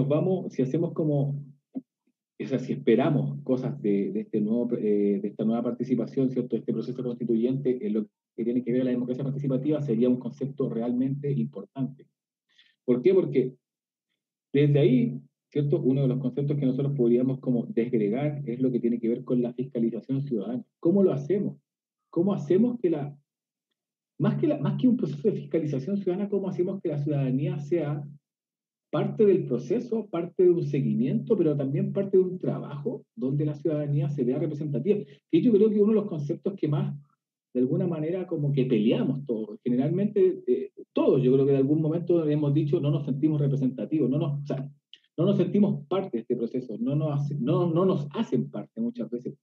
hacemos como, o sea, si esperamos cosas de esta nueva participación, ¿cierto?, este proceso constituyente, en lo que tiene que ver a la democracia participativa, sería un concepto realmente importante. ¿Por qué? Porque desde ahí, ¿cierto?, uno de los conceptos que nosotros podríamos como desgregar es lo que tiene que ver con la fiscalización ciudadana. ¿Cómo lo hacemos? ¿Cómo hacemos que más que un proceso de fiscalización ciudadana, cómo hacemos que la ciudadanía sea parte del proceso, parte de un seguimiento, pero también parte de un trabajo donde la ciudadanía se vea representativa? Y yo creo que uno de los conceptos que más, de alguna manera, como que peleamos todos. Generalmente, todos, yo creo que en algún momento hemos dicho, no nos sentimos representativos, no nos sentimos parte de este proceso, no nos hacen parte muchas veces.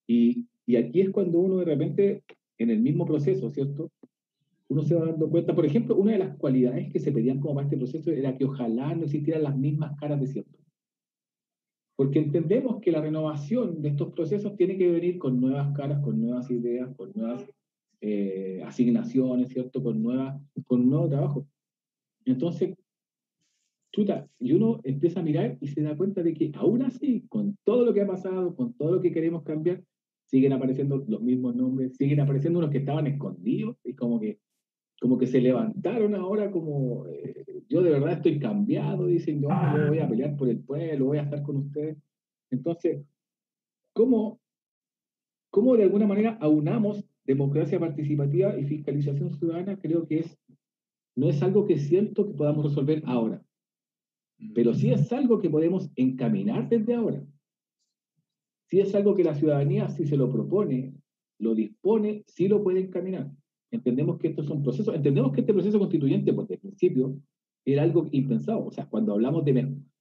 Y aquí es cuando uno de repente, en el mismo proceso, ¿cierto?, uno se va dando cuenta, por ejemplo, una de las cualidades que se pedían como para este proceso era que ojalá no existieran las mismas caras de siempre. Porque entendemos que la renovación de estos procesos tiene que venir con nuevas caras, con nuevas ideas, con nuevas asignaciones, ¿cierto? Con un nuevo trabajo. Entonces, chuta, y uno empieza a mirar y se da cuenta de que aún así, con todo lo que ha pasado, con todo lo que queremos cambiar, siguen apareciendo los mismos nombres, siguen apareciendo unos que estaban escondidos, y como que se levantaron ahora como, yo de verdad estoy cambiado, dicen, yo voy a pelear por el pueblo, voy a estar con ustedes. Entonces, ¿cómo de alguna manera aunamos democracia participativa y fiscalización ciudadana? Creo que no es algo que siento que podamos resolver ahora, pero sí es algo que podemos encaminar desde ahora. Sí es algo que la ciudadanía, si se lo propone, lo dispone, sí lo puede encaminar. Entendemos que estos son procesos, entendemos que este proceso constituyente, por el principio, era algo impensado. O sea, cuando hablamos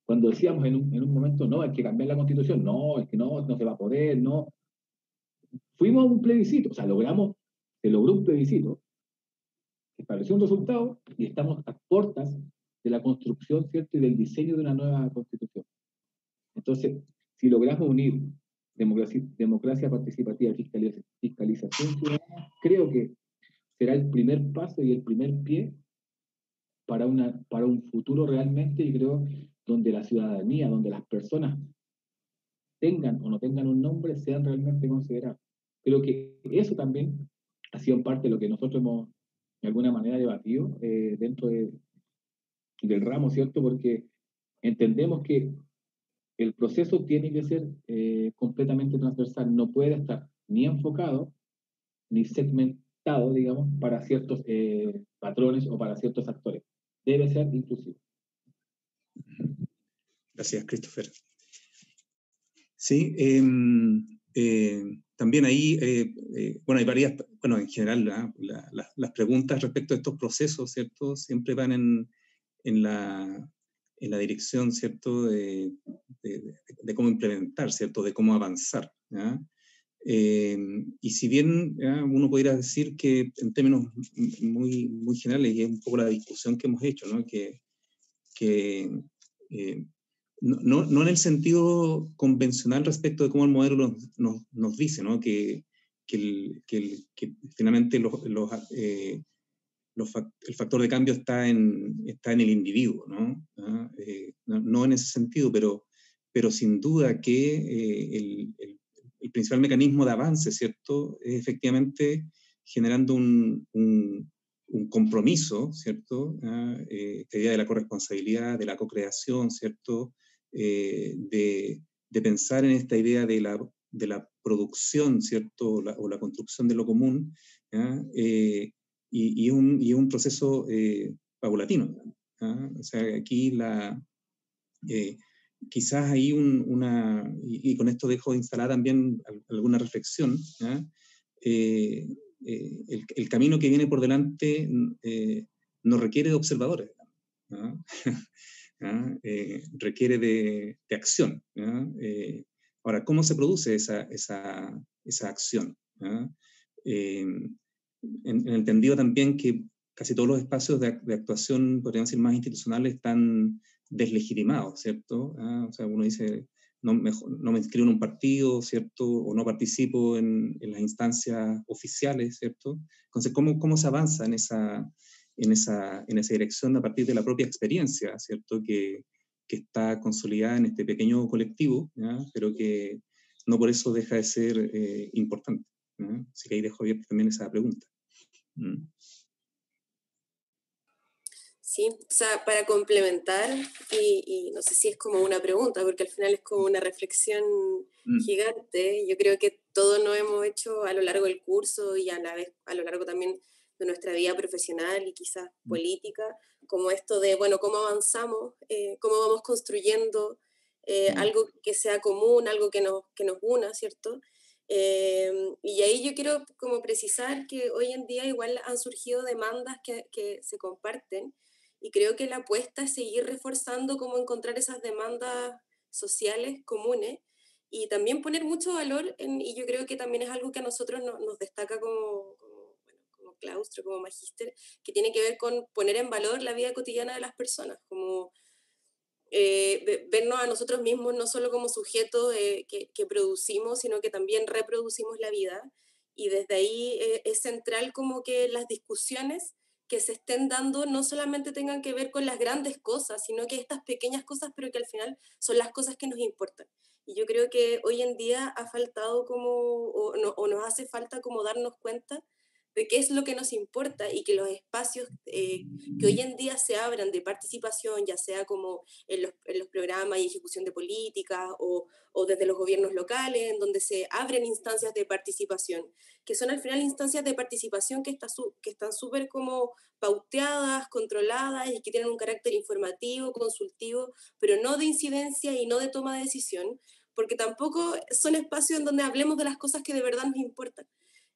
cuando decíamos en un momento, no, hay que cambiar la constitución, no, es que no se va a poder, no. Fuimos a un plebiscito, o sea, se logró un plebiscito, estableció un resultado y estamos a puertas de la construcción, ¿cierto?, y del diseño de una nueva constitución. Entonces, si logramos unir democracia participativa y fiscalización ciudadana, creo que será el primer paso y el primer pie para un futuro realmente, y creo, donde la ciudadanía, donde las personas tengan o no tengan un nombre, sean realmente consideradas. Creo que eso también ha sido en parte lo que nosotros hemos, de alguna manera, debatido dentro del ramo, ¿cierto? Porque entendemos que el proceso tiene que ser completamente transversal, no puede estar ni enfocado ni segmentado, digamos, para ciertos patrones o para ciertos actores. Debe ser inclusivo. Gracias, Christopher. Sí, también ahí, bueno, hay varias, bueno, en general, las preguntas respecto a estos procesos, ¿cierto? Siempre van en la dirección, ¿cierto?, de cómo implementar, ¿cierto?, de cómo avanzar, ¿ya? Y si bien uno podría decir que en términos muy, muy generales, y es un poco la discusión que hemos hecho, ¿no?, no en el sentido convencional respecto de cómo el modelo nos dice, ¿no?, que finalmente el factor de cambio está en el individuo, ¿no? No en ese sentido, pero sin duda que el principal mecanismo de avance, ¿cierto?, es efectivamente generando un compromiso, ¿cierto?, esta idea de la corresponsabilidad, de la co-creación, ¿cierto?, de pensar en esta idea de la producción, ¿cierto?, o la construcción de lo común, y un proceso paulatino. O sea, aquí quizás hay y con esto dejo de instalar también alguna reflexión, el camino que viene por delante no requiere de observadores, requiere de acción. Ahora, ¿cómo se produce esa acción? En el entendido también que casi todos los espacios de actuación, podrían ser más institucionales, están deslegitimados, ¿cierto? O sea, uno dice, no me inscribo en un partido, ¿cierto? O no participo en las instancias oficiales, ¿cierto? Entonces, ¿cómo se avanza en esa dirección a partir de la propia experiencia, ¿cierto?, que está consolidada en este pequeño colectivo, ¿ya?, pero que no por eso deja de ser importante, ¿ya? Así que ahí dejo abierta también esa pregunta. Sí, o sea, para complementar, y no sé si es como una pregunta, porque al final es como una reflexión gigante. Yo creo que todos nos hemos hecho a lo largo del curso y a la vez a lo largo también de nuestra vida profesional y quizás política, como esto de, bueno, cómo avanzamos, cómo vamos construyendo algo que sea común, algo que nos una, ¿cierto? Y ahí yo quiero como precisar que hoy en día igual han surgido demandas que se comparten, y creo que la apuesta es seguir reforzando cómo encontrar esas demandas sociales comunes y también poner mucho valor y yo creo que también es algo que a nosotros nos destaca como como claustro, como magíster, que tiene que ver con poner en valor la vida cotidiana de las personas, como vernos a nosotros mismos no solo como sujetos que producimos, sino que también reproducimos la vida. Y desde ahí es central como que las discusiones que se estén dando no solamente tengan que ver con las grandes cosas, sino que estas pequeñas cosas, pero que al final son las cosas que nos importan. Y yo creo que hoy en día ha faltado como, o nos hace falta como darnos cuenta de qué es lo que nos importa y que los espacios que hoy en día se abran de participación, ya sea como en los programas y ejecución de políticas o desde los gobiernos locales, en donde se abren instancias de participación, que son al final instancias de participación que están súper como pauteadas, controladas y que tienen un carácter informativo, consultivo, pero no de incidencia y no de toma de decisión, porque tampoco son espacios en donde hablemos de las cosas que de verdad nos importan.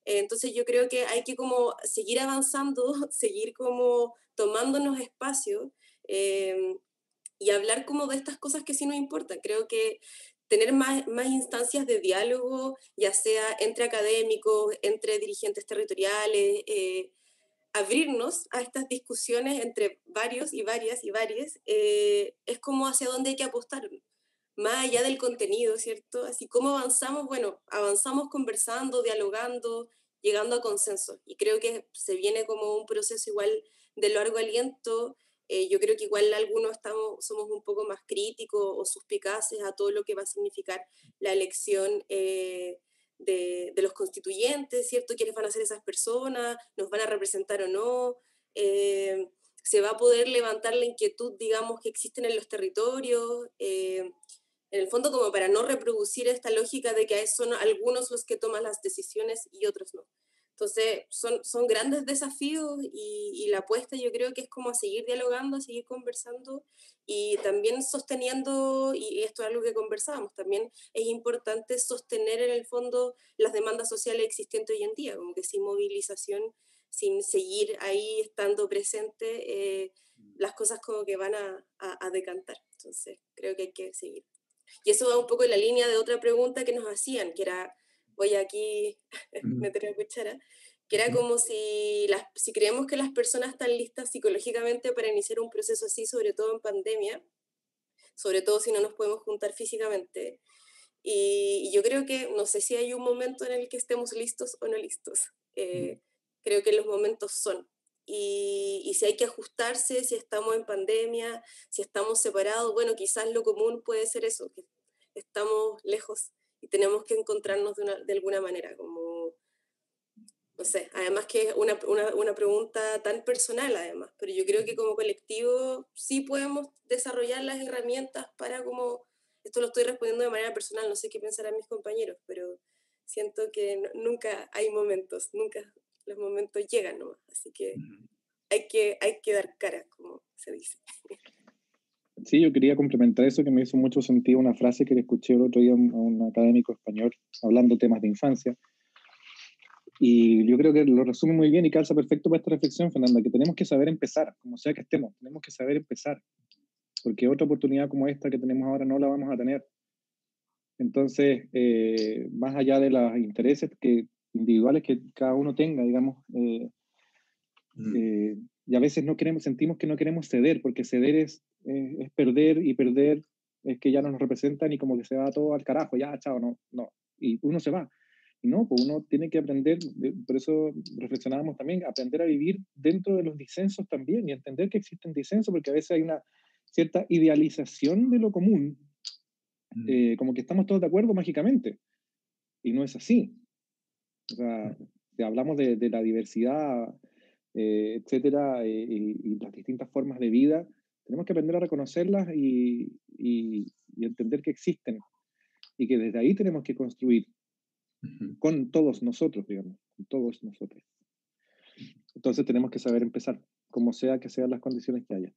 Entonces yo creo que hay que como seguir avanzando, seguir como tomándonos espacio y hablar como de estas cosas que sí nos importan. Creo que tener más instancias de diálogo, ya sea entre académicos, entre dirigentes territoriales, abrirnos a estas discusiones entre varios y varias y varias, es como hacia dónde hay que apostar, más allá del contenido, ¿cierto? Así como avanzamos, bueno, avanzamos conversando, dialogando, llegando a consensos. Y creo que se viene como un proceso igual de largo aliento. Yo creo que igual algunos somos un poco más críticos o suspicaces a todo lo que va a significar la elección de los constituyentes, ¿cierto? ¿Quiénes van a ser esas personas? ¿Nos van a representar o no? ¿Se va a poder levantar la inquietud, digamos, que existen en los territorios? En el fondo como para no reproducir esta lógica de que son algunos los que toman las decisiones y otros no. Entonces son grandes desafíos y la apuesta yo creo que es como a seguir dialogando, a seguir conversando y también sosteniendo, y esto es algo que conversábamos, también es importante sostener en el fondo las demandas sociales existentes hoy en día, como que sin movilización, sin seguir ahí estando presente, las cosas como que van a decantar. Entonces creo que hay que seguir. Y eso va un poco en la línea de otra pregunta que nos hacían, que era, voy aquí a meter la cuchara, que era como si creemos que las personas están listas psicológicamente para iniciar un proceso así, sobre todo en pandemia, sobre todo si no nos podemos juntar físicamente. Y yo creo que, no sé si hay un momento en el que estemos listos o no listos. Creo que los momentos son. Y si hay que ajustarse, si estamos en pandemia, si estamos separados, bueno, quizás lo común puede ser eso, que estamos lejos y tenemos que encontrarnos de alguna manera, como, no sé, además que es una pregunta tan personal además, pero yo creo que como colectivo sí podemos desarrollar las herramientas para como, esto lo estoy respondiendo de manera personal, no sé qué pensarán mis compañeros, pero siento que nunca hay momentos, nunca los momentos llegan nomás, así que hay que dar cara, como se dice. Sí, yo quería complementar eso, que me hizo mucho sentido una frase que le escuché el otro día a un académico español hablando temas de infancia. Y yo creo que lo resume muy bien y calza perfecto para esta reflexión, Fernanda, que tenemos que saber empezar, como sea que estemos, tenemos que saber empezar, porque otra oportunidad como esta que tenemos ahora no la vamos a tener. Entonces, más allá de los intereses individuales que cada uno tenga, digamos, y a veces sentimos que no queremos ceder, porque ceder es perder, y perder es que ya no nos representan y como que se va todo al carajo, ya, chao, no, y uno se va. Y no, pues uno tiene que aprender, por eso reflexionábamos también, aprender a vivir dentro de los disensos también y entender que existen disensos, porque a veces hay una cierta idealización de lo común, como que estamos todos de acuerdo mágicamente, y no es así. O sea, si hablamos de la diversidad, etcétera, y las distintas formas de vida, tenemos que aprender a reconocerlas y entender que existen, y que desde ahí tenemos que construir con todos nosotros, digamos, con todos nosotros. Entonces tenemos que saber empezar, como sea que sean las condiciones que haya.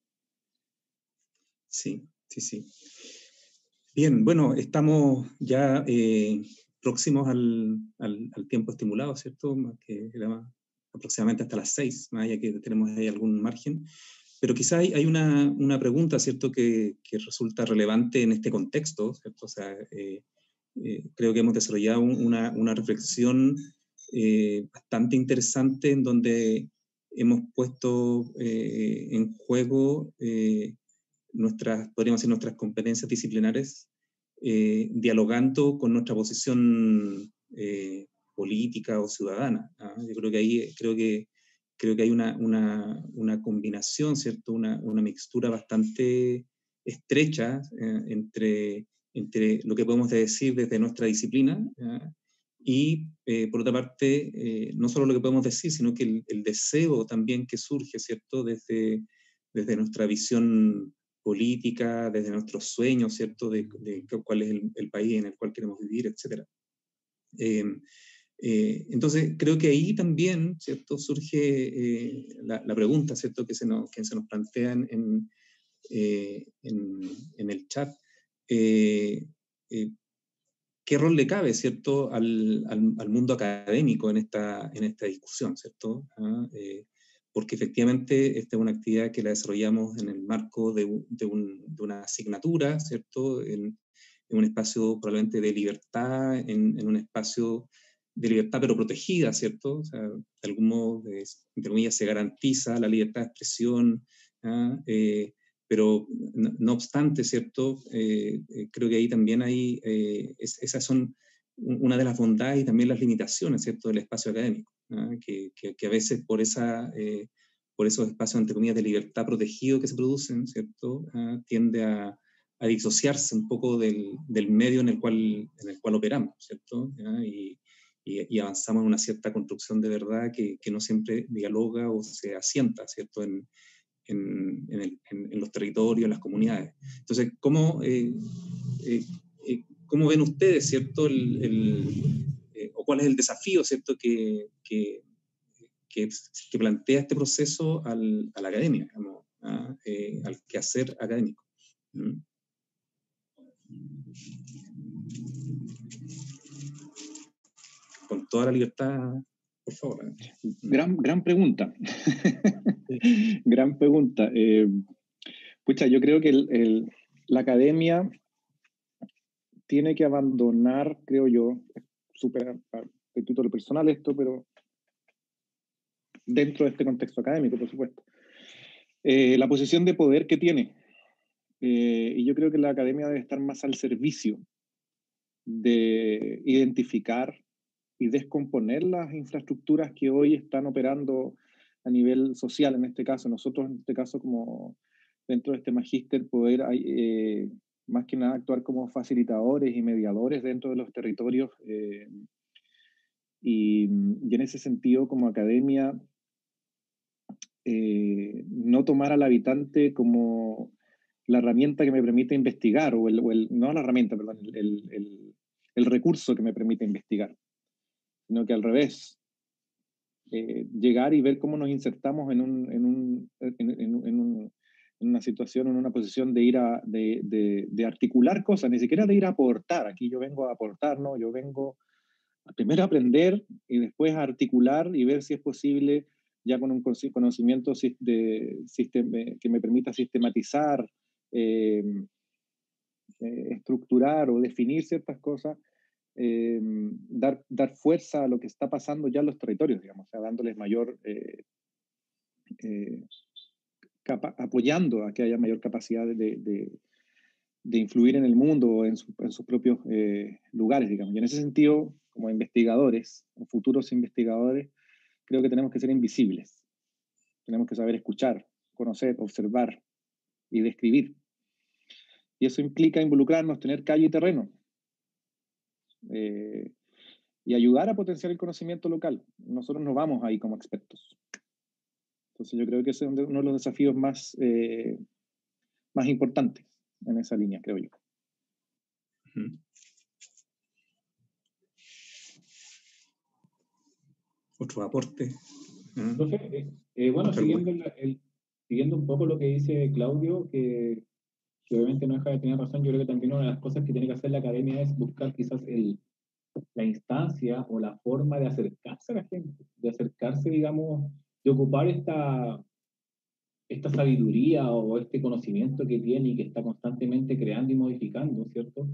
Sí. Bien, bueno, estamos ya próximos al tiempo estimulado, ¿cierto? Que era aproximadamente hasta las 6, más allá que tenemos ahí algún margen. Pero quizá hay una pregunta, ¿cierto?, que resulta relevante en este contexto, ¿cierto? O sea, creo que hemos desarrollado una reflexión bastante interesante en donde hemos puesto en juego podríamos decir, nuestras competencias disciplinares, dialogando con nuestra posición política o ciudadana. Yo creo que ahí creo que hay una combinación, ¿cierto? Una mixtura bastante estrecha entre lo que podemos decir desde nuestra disciplina y, por otra parte, no solo lo que podemos decir, sino que el deseo también que surge, ¿cierto? Desde nuestra visión política, desde nuestros sueños, ¿cierto? De cuál es el país en el cual queremos vivir, etc. Entonces, creo que ahí también, ¿cierto? Surge la pregunta, ¿cierto? Que se nos plantea en el chat. ¿Qué rol le cabe, ¿cierto? al mundo académico en esta discusión, ¿cierto? Porque efectivamente esta es una actividad que la desarrollamos en el marco de una asignatura, ¿cierto? En un espacio probablemente de libertad, en un espacio de libertad pero protegida, ¿cierto? O sea, de algún modo, entre comillas, se garantiza la libertad de expresión, pero no obstante, ¿cierto? Creo que ahí también hay, esas son una de las bondades y también las limitaciones, ¿cierto? Del espacio académico, que a veces por esos espacios, entre comillas, de libertad protegido que se producen, ¿cierto? Tiende a disociarse un poco del medio en el cual operamos, ¿cierto? Y avanzamos en una cierta construcción de verdad que no siempre dialoga o se asienta, ¿cierto? En los territorios, en las comunidades. Entonces, ¿cómo ven ustedes, ¿cierto? O cuál es el desafío, ¿cierto? Que plantea este proceso a la academia, digamos, al quehacer académico. Con toda la libertad, por favor. Gran pregunta. Gran pregunta. Pucha, yo creo que la academia tiene que abandonar, creo yo, súper de título personal esto, pero dentro de este contexto académico, por supuesto, la posición de poder que tiene. Y yo creo que la academia debe estar más al servicio de identificar y descomponer las infraestructuras que hoy están operando a nivel social, en este caso. Nosotros, en este caso, como dentro de este magíster, poder más que nada actuar como facilitadores y mediadores dentro de los territorios. Y en ese sentido, como academia, no tomar al habitante como la herramienta que me permite investigar, no la herramienta, perdón, el recurso que me permite investigar, sino que al revés, llegar y ver cómo nos insertamos en una situación, en una posición de ir de articular cosas, ni siquiera de ir a aportar. Aquí yo vengo a aportar, ¿no? Yo vengo a primero aprender y después a articular y ver si es posible, ya con un conocimiento que me permita sistematizar, estructurar o definir ciertas cosas, dar fuerza a lo que está pasando ya en los territorios, digamos, o sea, dándoles mayor, apoyando a que haya mayor capacidad de influir en el mundo o en sus propios lugares, digamos. Y en ese sentido, como investigadores o futuros investigadores, creo que tenemos que ser invisibles. Tenemos que saber escuchar, conocer, observar y describir. Y eso implica involucrarnos, tener calle y terreno. Y ayudar a potenciar el conocimiento local. Nosotros no vamos ahí como expertos. Entonces yo creo que ese es uno de los desafíos más importantes en esa línea, creo yo. Otro aporte. Entonces, bueno, siguiendo un poco lo que dice Claudio, que obviamente no deja de tener razón, yo creo que también una de las cosas que tiene que hacer la academia es buscar quizás la instancia o la forma de acercarse a la gente, de acercarse, digamos, de ocupar esta sabiduría o este conocimiento que tiene y que está constantemente creando y modificando, ¿cierto?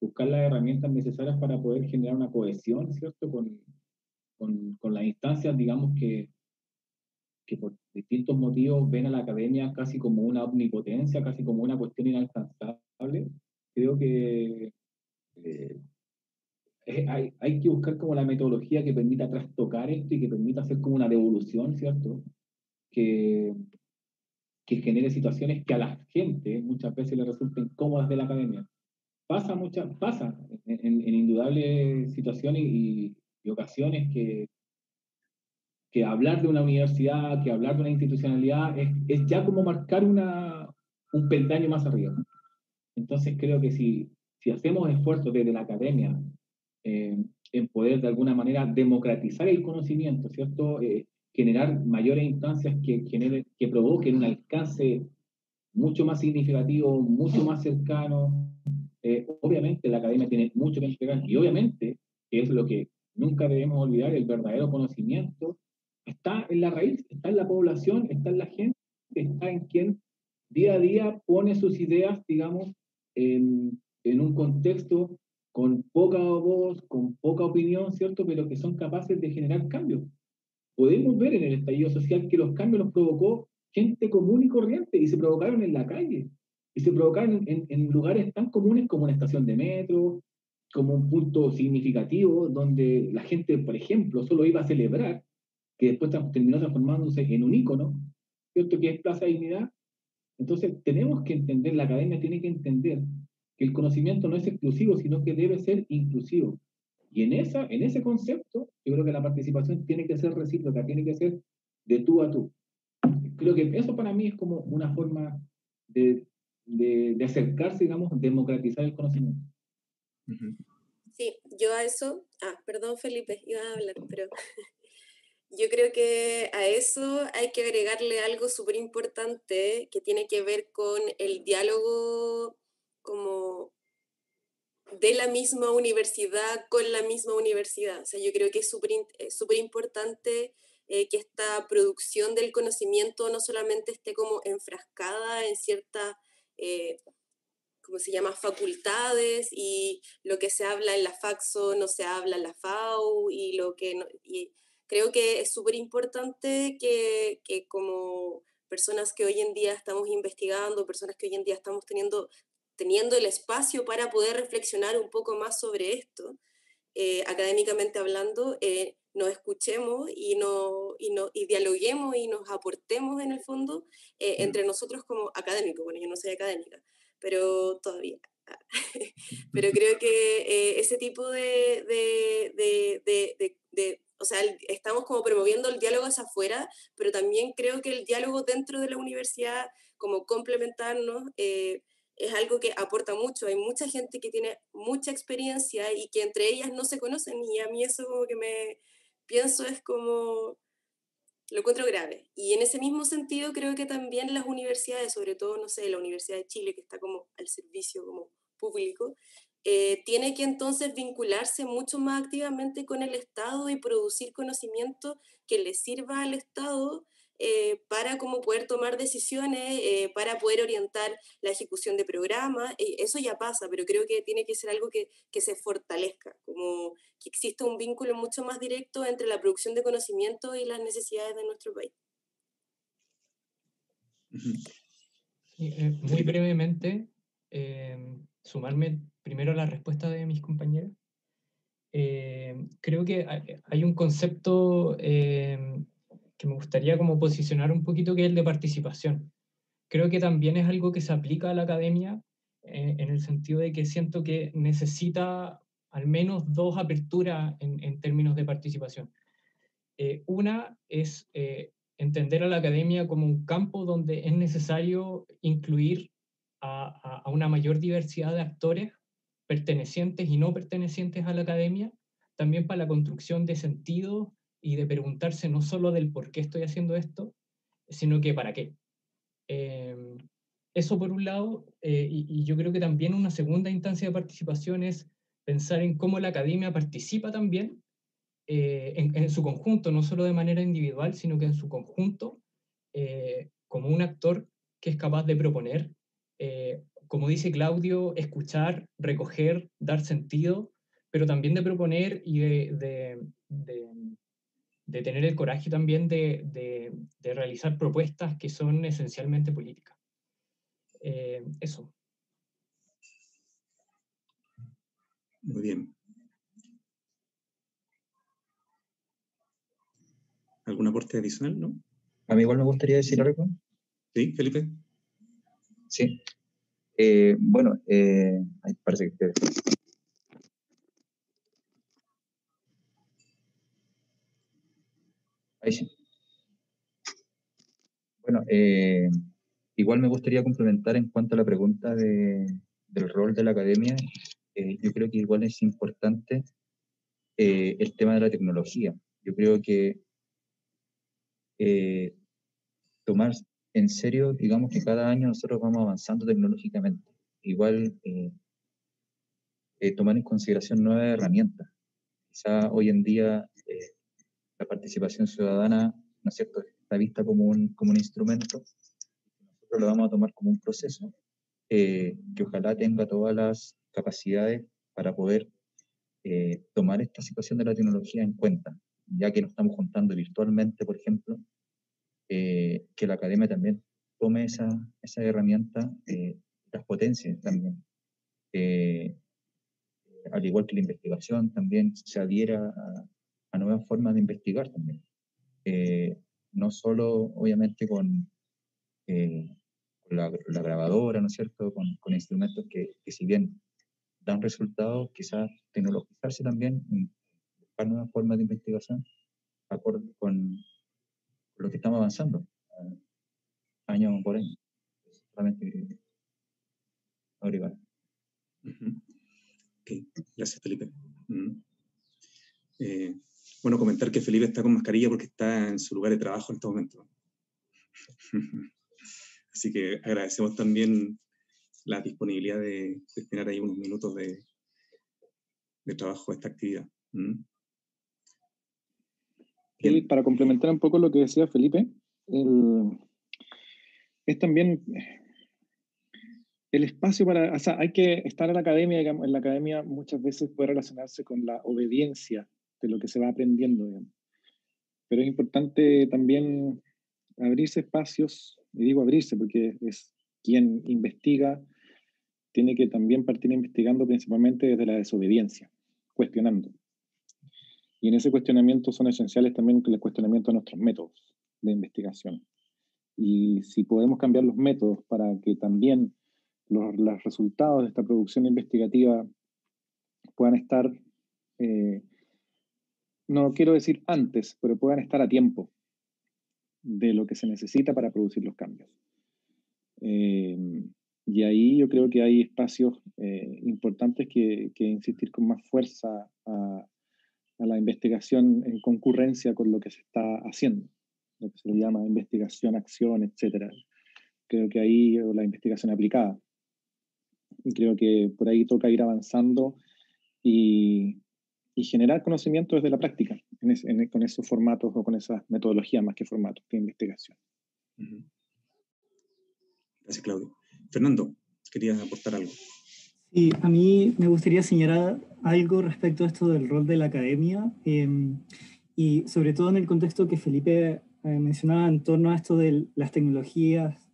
Buscar las herramientas necesarias para poder generar una cohesión, ¿cierto? con las instancias, digamos, que por distintos motivos ven a la academia casi como una omnipotencia, casi como una cuestión inalcanzable. Creo que hay que buscar como la metodología que permita trastocar esto y que permita hacer como una devolución, ¿cierto? Que genere situaciones que a la gente muchas veces le resulten cómodas de la academia. Pasa en indudables situaciones y ocasiones que hablar de una universidad, que hablar de una institucionalidad es ya como marcar un peldaño más arriba. Entonces creo que si hacemos esfuerzos desde la academia en poder de alguna manera democratizar el conocimiento, ¿cierto? Generar mayores instancias que provoquen un alcance mucho más significativo, mucho más cercano. Obviamente la academia tiene mucho que entregar y obviamente, que es lo que nunca debemos olvidar, el verdadero conocimiento está en la raíz, está en la población, está en la gente, está en quien día a día pone sus ideas, digamos, en un contexto con poca voz, con poca opinión, ¿cierto? Pero que son capaces de generar cambios. Podemos ver en el estallido social que los cambios los provocó gente común y corriente y se provocaron en la calle y se provocaron en lugares tan comunes como una estación de metro, como un punto significativo donde la gente, por ejemplo, solo iba a celebrar, que después terminó transformándose en un ícono, ¿cierto? Que es Plaza Dignidad. Entonces tenemos que entender, la academia tiene que entender que el conocimiento no es exclusivo, sino que debe ser inclusivo. Y en ese concepto, yo creo que la participación tiene que ser recíproca, tiene que ser de tú a tú. Creo que eso para mí es como una forma de acercarse, digamos, democratizar el conocimiento. Sí, yo a eso, perdón Felipe, iba a hablar, pero yo creo que a eso hay que agregarle algo súper importante que tiene que ver con el diálogo como de la misma universidad con la misma universidad. O sea, yo creo que es súper importante que esta producción del conocimiento no solamente esté como enfrascada en ciertas, ¿cómo se llama?, facultades, y lo que se habla en la Faxo no se habla en la FAU, y lo que no, y creo que es súper importante que como personas que hoy en día estamos investigando, personas que hoy en día estamos teniendo el espacio para poder reflexionar un poco más sobre esto, académicamente hablando, nos escuchemos y dialoguemos y nos aportemos en el fondo entre nosotros como académicos. Bueno, yo no soy académica, pero todavía. Pero creo que ese tipo o sea, estamos como promoviendo el diálogo hacia afuera, pero también creo que el diálogo dentro de la universidad, como complementarnos, es algo que aporta mucho. Hay mucha gente que tiene mucha experiencia y que entre ellas no se conocen, y a mí eso como que me pienso es como, lo encuentro grave. Y en ese mismo sentido creo que también las universidades, sobre todo, no sé, la Universidad de Chile, que está como al servicio como público, tiene que entonces vincularse mucho más activamente con el Estado y producir conocimiento que le sirva al Estado para como poder tomar decisiones, para poder orientar la ejecución de programas. Eso ya pasa, pero creo que tiene que ser algo que se fortalezca, como que exista un vínculo mucho más directo entre la producción de conocimiento y las necesidades de nuestro país. Muy brevemente, sumarme primero a la respuesta de mis compañeros. Creo que hay un concepto que me gustaría como posicionar un poquito, que es el de participación. Creo que también es algo que se aplica a la academia en el sentido de que siento que necesita al menos dos aperturas en términos de participación. Una es entender a la academia como un campo donde es necesario incluir a una mayor diversidad de actores pertenecientes y no pertenecientes a la academia, también para la construcción de sentido y de preguntarse no solo del por qué estoy haciendo esto, sino que para qué. Eso por un lado, y yo creo que también una segunda instancia de participación es pensar en cómo la academia participa también en su conjunto, no solo de manera individual, sino que en su conjunto, como un actor que es capaz de proponer, como dice Claudio, escuchar, recoger, dar sentido, pero también de proponer y de tener el coraje también de realizar propuestas que son esencialmente políticas. Eso. Muy bien. ¿Algún aporte adicional, no? A mí igual me gustaría decir algo. Sí, Felipe. Sí. Bueno, ay, parece que... Ahí sí. Bueno, igual me gustaría complementar en cuanto a la pregunta del rol de la academia. Yo creo que igual es importante el tema de la tecnología. Yo creo que tomar en serio, digamos que cada año nosotros vamos avanzando tecnológicamente. Igual tomar en consideración nuevas herramientas. Quizá hoy en día la participación ciudadana, ¿no es cierto?, está vista como un instrumento. Nosotros lo vamos a tomar como un proceso que ojalá tenga todas las capacidades para poder tomar esta situación de la tecnología en cuenta, ya que nos estamos juntando virtualmente, por ejemplo, que la academia también tome esa herramienta, las potencias también. Al igual que la investigación, también se adhiera a nuevas formas de investigar también. No solo, obviamente, con la grabadora, ¿no es cierto?, con instrumentos que si bien dan resultados, quizás tecnologizarse también, buscar nuevas formas de investigación, acorde con lo que estamos avanzando, año por año. Solamente agregar. Okay. Gracias, Felipe. Bueno, comentar que Felipe está con mascarilla porque está en su lugar de trabajo en este momento. Así que agradecemos también la disponibilidad de destinar ahí unos minutos de trabajo a esta actividad. Y para complementar un poco lo que decía Felipe, es también el espacio para, o sea, hay que estar en la academia, digamos, en la academia muchas veces puede relacionarse con la obediencia de lo que se va aprendiendo, digamos. Pero es importante también abrirse espacios, y digo abrirse porque es quien investiga, tiene que también partir investigando principalmente desde la desobediencia, cuestionando. Y en ese cuestionamiento son esenciales también el cuestionamiento de nuestros métodos de investigación. Y si podemos cambiar los métodos para que también los resultados de esta producción investigativa puedan estar, no quiero decir antes, pero puedan estar a tiempo de lo que se necesita para producir los cambios. Y ahí yo creo que hay espacios importantes que insistir con más fuerza a la investigación en concurrencia con lo que se está haciendo, lo que se le llama investigación, acción, etc. Creo que ahí la investigación aplicada. Y creo que por ahí toca ir avanzando y generar conocimiento desde la práctica, con esos formatos o con esas metodologías más que formatos de investigación. Gracias, Claudio. Fernando, ¿querías aportar algo? Sí, a mí me gustaría señalar algo respecto a esto del rol de la academia y sobre todo en el contexto que Felipe mencionaba en torno a esto de las tecnologías,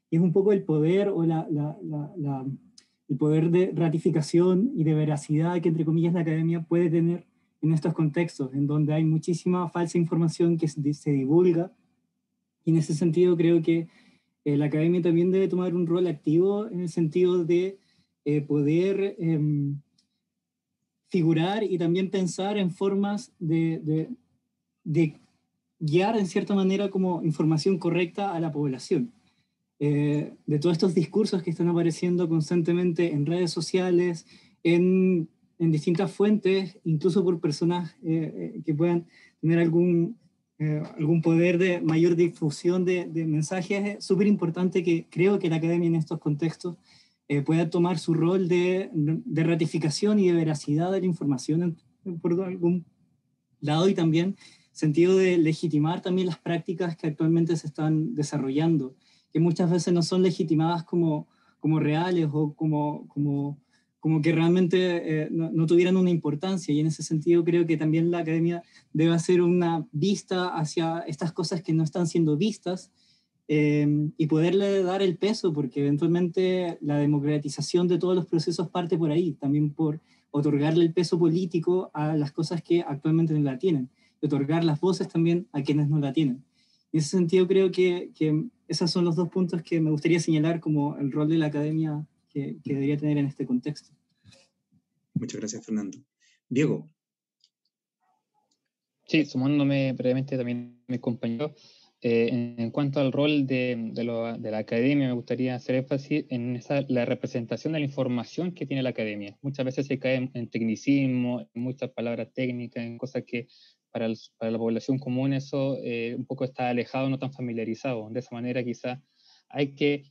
y es un poco el poder o el poder de ratificación y de veracidad que, entre comillas, la academia puede tener en estos contextos, en donde hay muchísima falsa información que se divulga, y en ese sentido creo que la academia también debe tomar un rol activo en el sentido de poder figurar y también pensar en formas de guiar en cierta manera como información correcta a la población. De todos estos discursos que están apareciendo constantemente en redes sociales, en distintas fuentes, incluso por personas que puedan tener algún poder de mayor difusión de mensajes, es súper importante que creo que la academia en estos contextos pueda tomar su rol de ratificación y de veracidad de la información por algún lado, y también sentido de legitimar también las prácticas que actualmente se están desarrollando, que muchas veces no son legitimadas como reales o como como que realmente no tuvieran una importancia, y en ese sentido creo que también la academia debe hacer una vista hacia estas cosas que no están siendo vistas, y poderle dar el peso, porque eventualmente la democratización de todos los procesos parte por ahí, también por otorgarle el peso político a las cosas que actualmente no la tienen, y otorgar las voces también a quienes no la tienen. En ese sentido creo que esos son los dos puntos que me gustaría señalar como el rol de la academia que debería tener en este contexto. Muchas gracias, Fernando. Diego. Sí, sumándome brevemente también a mis compañeros, en cuanto al rol de la academia, me gustaría hacer énfasis en la representación de la información que tiene la academia. Muchas veces se cae en tecnicismo, en muchas palabras técnicas, en cosas que para la población común eso un poco está alejado, no tan familiarizado. De esa manera quizás hay que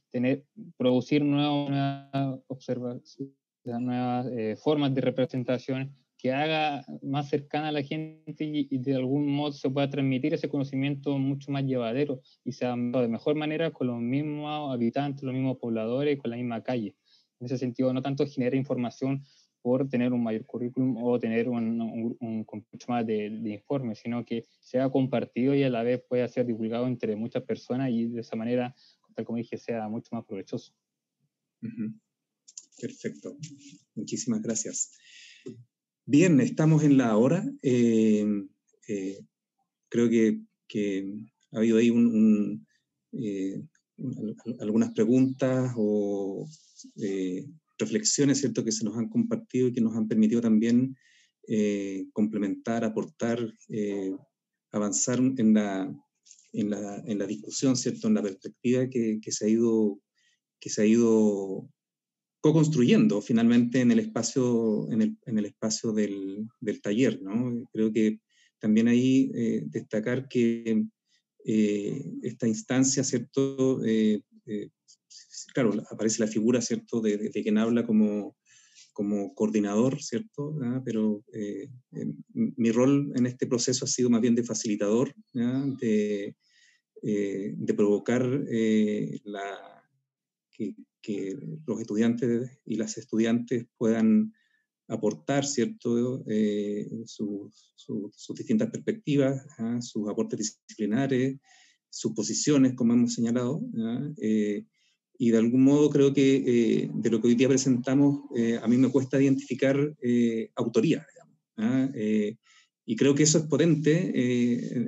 producir nuevas observaciones, nuevas formas de representación que haga más cercana a la gente y de algún modo se pueda transmitir ese conocimiento mucho más llevadero y sea de mejor manera con los mismos habitantes, los mismos pobladores, con la misma calle. En ese sentido, no tanto genera información por tener un mayor currículum o tener un mucho más de informes, sino que sea compartido y a la vez pueda ser divulgado entre muchas personas y de esa manera, tal como dije, sea mucho más provechoso. Perfecto. Muchísimas gracias. Bien, estamos en la hora. Creo que ha habido ahí algunas preguntas o reflexiones, ¿cierto?, que se nos han compartido y que nos han permitido también complementar, aportar, avanzar en la discusión, ¿cierto?, en la perspectiva que se ha ido co-construyendo finalmente en el espacio, en el espacio del taller, ¿no? Creo que también ahí destacar que esta instancia, ¿cierto? Claro, aparece la figura, ¿cierto?, de quien habla como coordinador, ¿cierto? ¿Ah? Pero mi rol en este proceso ha sido más bien de facilitador, ¿ah? De provocar que los estudiantes y las estudiantes puedan aportar, ¿cierto?, sus distintas perspectivas, ¿ah? Sus aportes disciplinares, sus posiciones, como hemos señalado, ¿ah? Y de algún modo creo que de lo que hoy día presentamos, a mí me cuesta identificar autoría, digamos, ¿ah? Y creo que eso es potente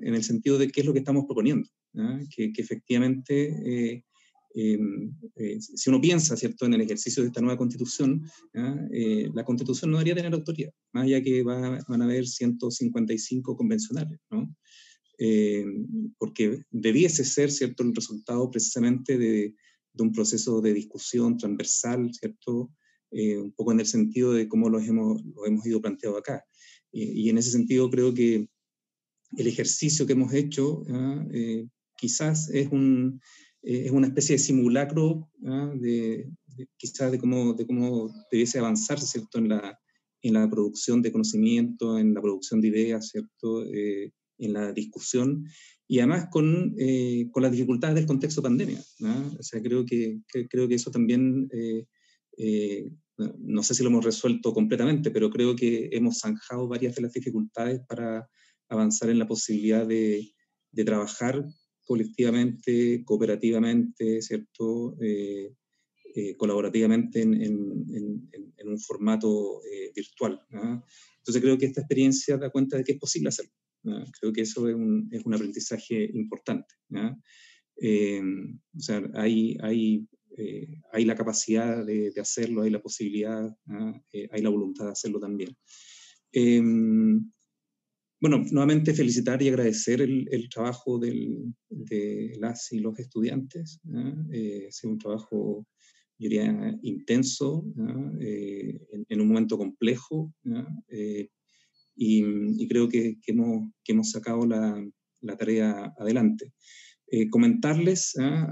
en el sentido de qué es lo que estamos proponiendo, ¿ah? Que efectivamente si uno piensa, ¿cierto?, en el ejercicio de esta nueva constitución, la constitución no debería tener autoridad, más allá que van a haber 155 convencionales, ¿no? Porque debiese ser, ¿cierto?, el resultado precisamente de un proceso de discusión transversal, ¿cierto?, un poco en el sentido de cómo lo hemos ido planteando acá. Y en ese sentido creo que el ejercicio que hemos hecho quizás es una especie de simulacro quizás de cómo debiese avanzarse, ¿cierto?, en la producción de conocimiento, en la producción de ideas, ¿cierto?, en la discusión, y además con las dificultades del contexto pandemia, ¿no? O sea, creo que eso también, no sé si lo hemos resuelto completamente, pero creo que hemos zanjado varias de las dificultades para avanzar en la posibilidad de trabajar colectivamente, cooperativamente, ¿cierto?, colaborativamente en un formato virtual, ¿no? Entonces creo que esta experiencia da cuenta de que es posible hacerlo, ¿no? Creo que eso es un aprendizaje importante, ¿no? O sea, hay la capacidad de hacerlo, hay la posibilidad, ¿no? Hay la voluntad de hacerlo también. Bueno, nuevamente felicitar y agradecer el trabajo de las y los estudiantes, ¿no? Ha sido un trabajo, yo diría, intenso, ¿no? En un momento complejo, ¿no? Y creo que hemos sacado la tarea adelante. Comentarles, ¿no?,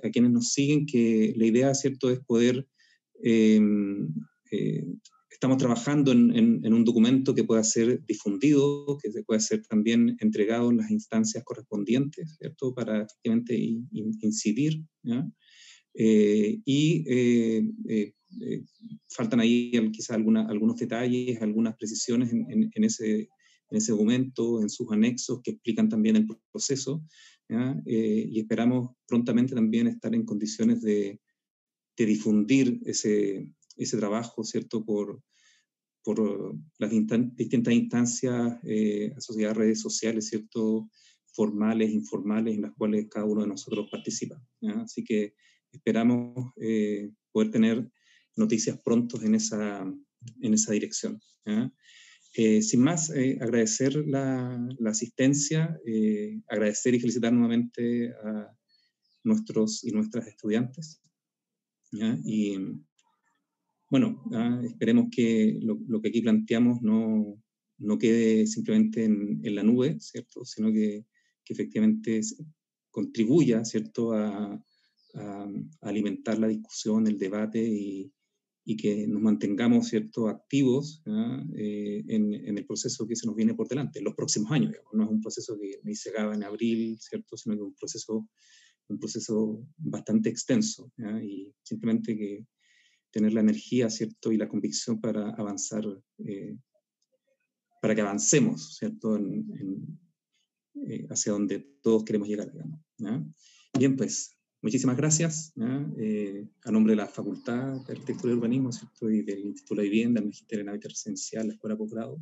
a quienes nos siguen que la idea, ¿cierto?, es poder estamos trabajando en un documento que pueda ser difundido, que se pueda ser también entregado en las instancias correspondientes, ¿cierto?, para efectivamente incidir, ¿no? faltan ahí quizás algunos detalles, algunas precisiones en ese documento, en sus anexos que explican también el proceso, y esperamos prontamente también estar en condiciones de difundir ese trabajo, ¿cierto?, por las distintas instancias asociadas a redes sociales, ¿cierto?, formales, informales, en las cuales cada uno de nosotros participa, ¿ya? Así que esperamos poder tener noticias prontos en esa dirección, ¿ya? Sin más, agradecer la asistencia, agradecer y felicitar nuevamente a nuestros y nuestras estudiantes, ¿ya? Y bueno, esperemos que lo que aquí planteamos no quede simplemente en la nube, ¿cierto?, sino que efectivamente contribuya, ¿cierto?, a alimentar la discusión, el debate y que nos mantengamos, ¿cierto?, activos en el proceso que se nos viene por delante, en los próximos años, digamos. No es un proceso que ni se acaba en abril, ¿cierto?, sino que es un proceso bastante extenso, ¿ya? Y simplemente que tener la energía, ¿cierto?, y la convicción para avanzar, para que avancemos, ¿cierto?, hacia donde todos queremos llegar, digamos, ¿ya? Bien, pues, muchísimas gracias, a nombre de la Facultad de Arquitectura y Urbanismo, ¿cierto?, y del Instituto de la Vivienda, el Magisterio en Hábitat Residencial, la Escuela de Posgrado,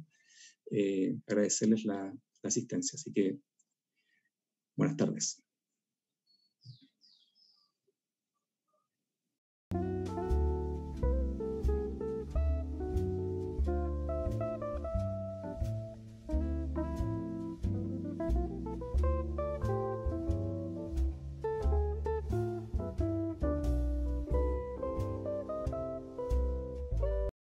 agradecerles la asistencia. Así que, buenas tardes.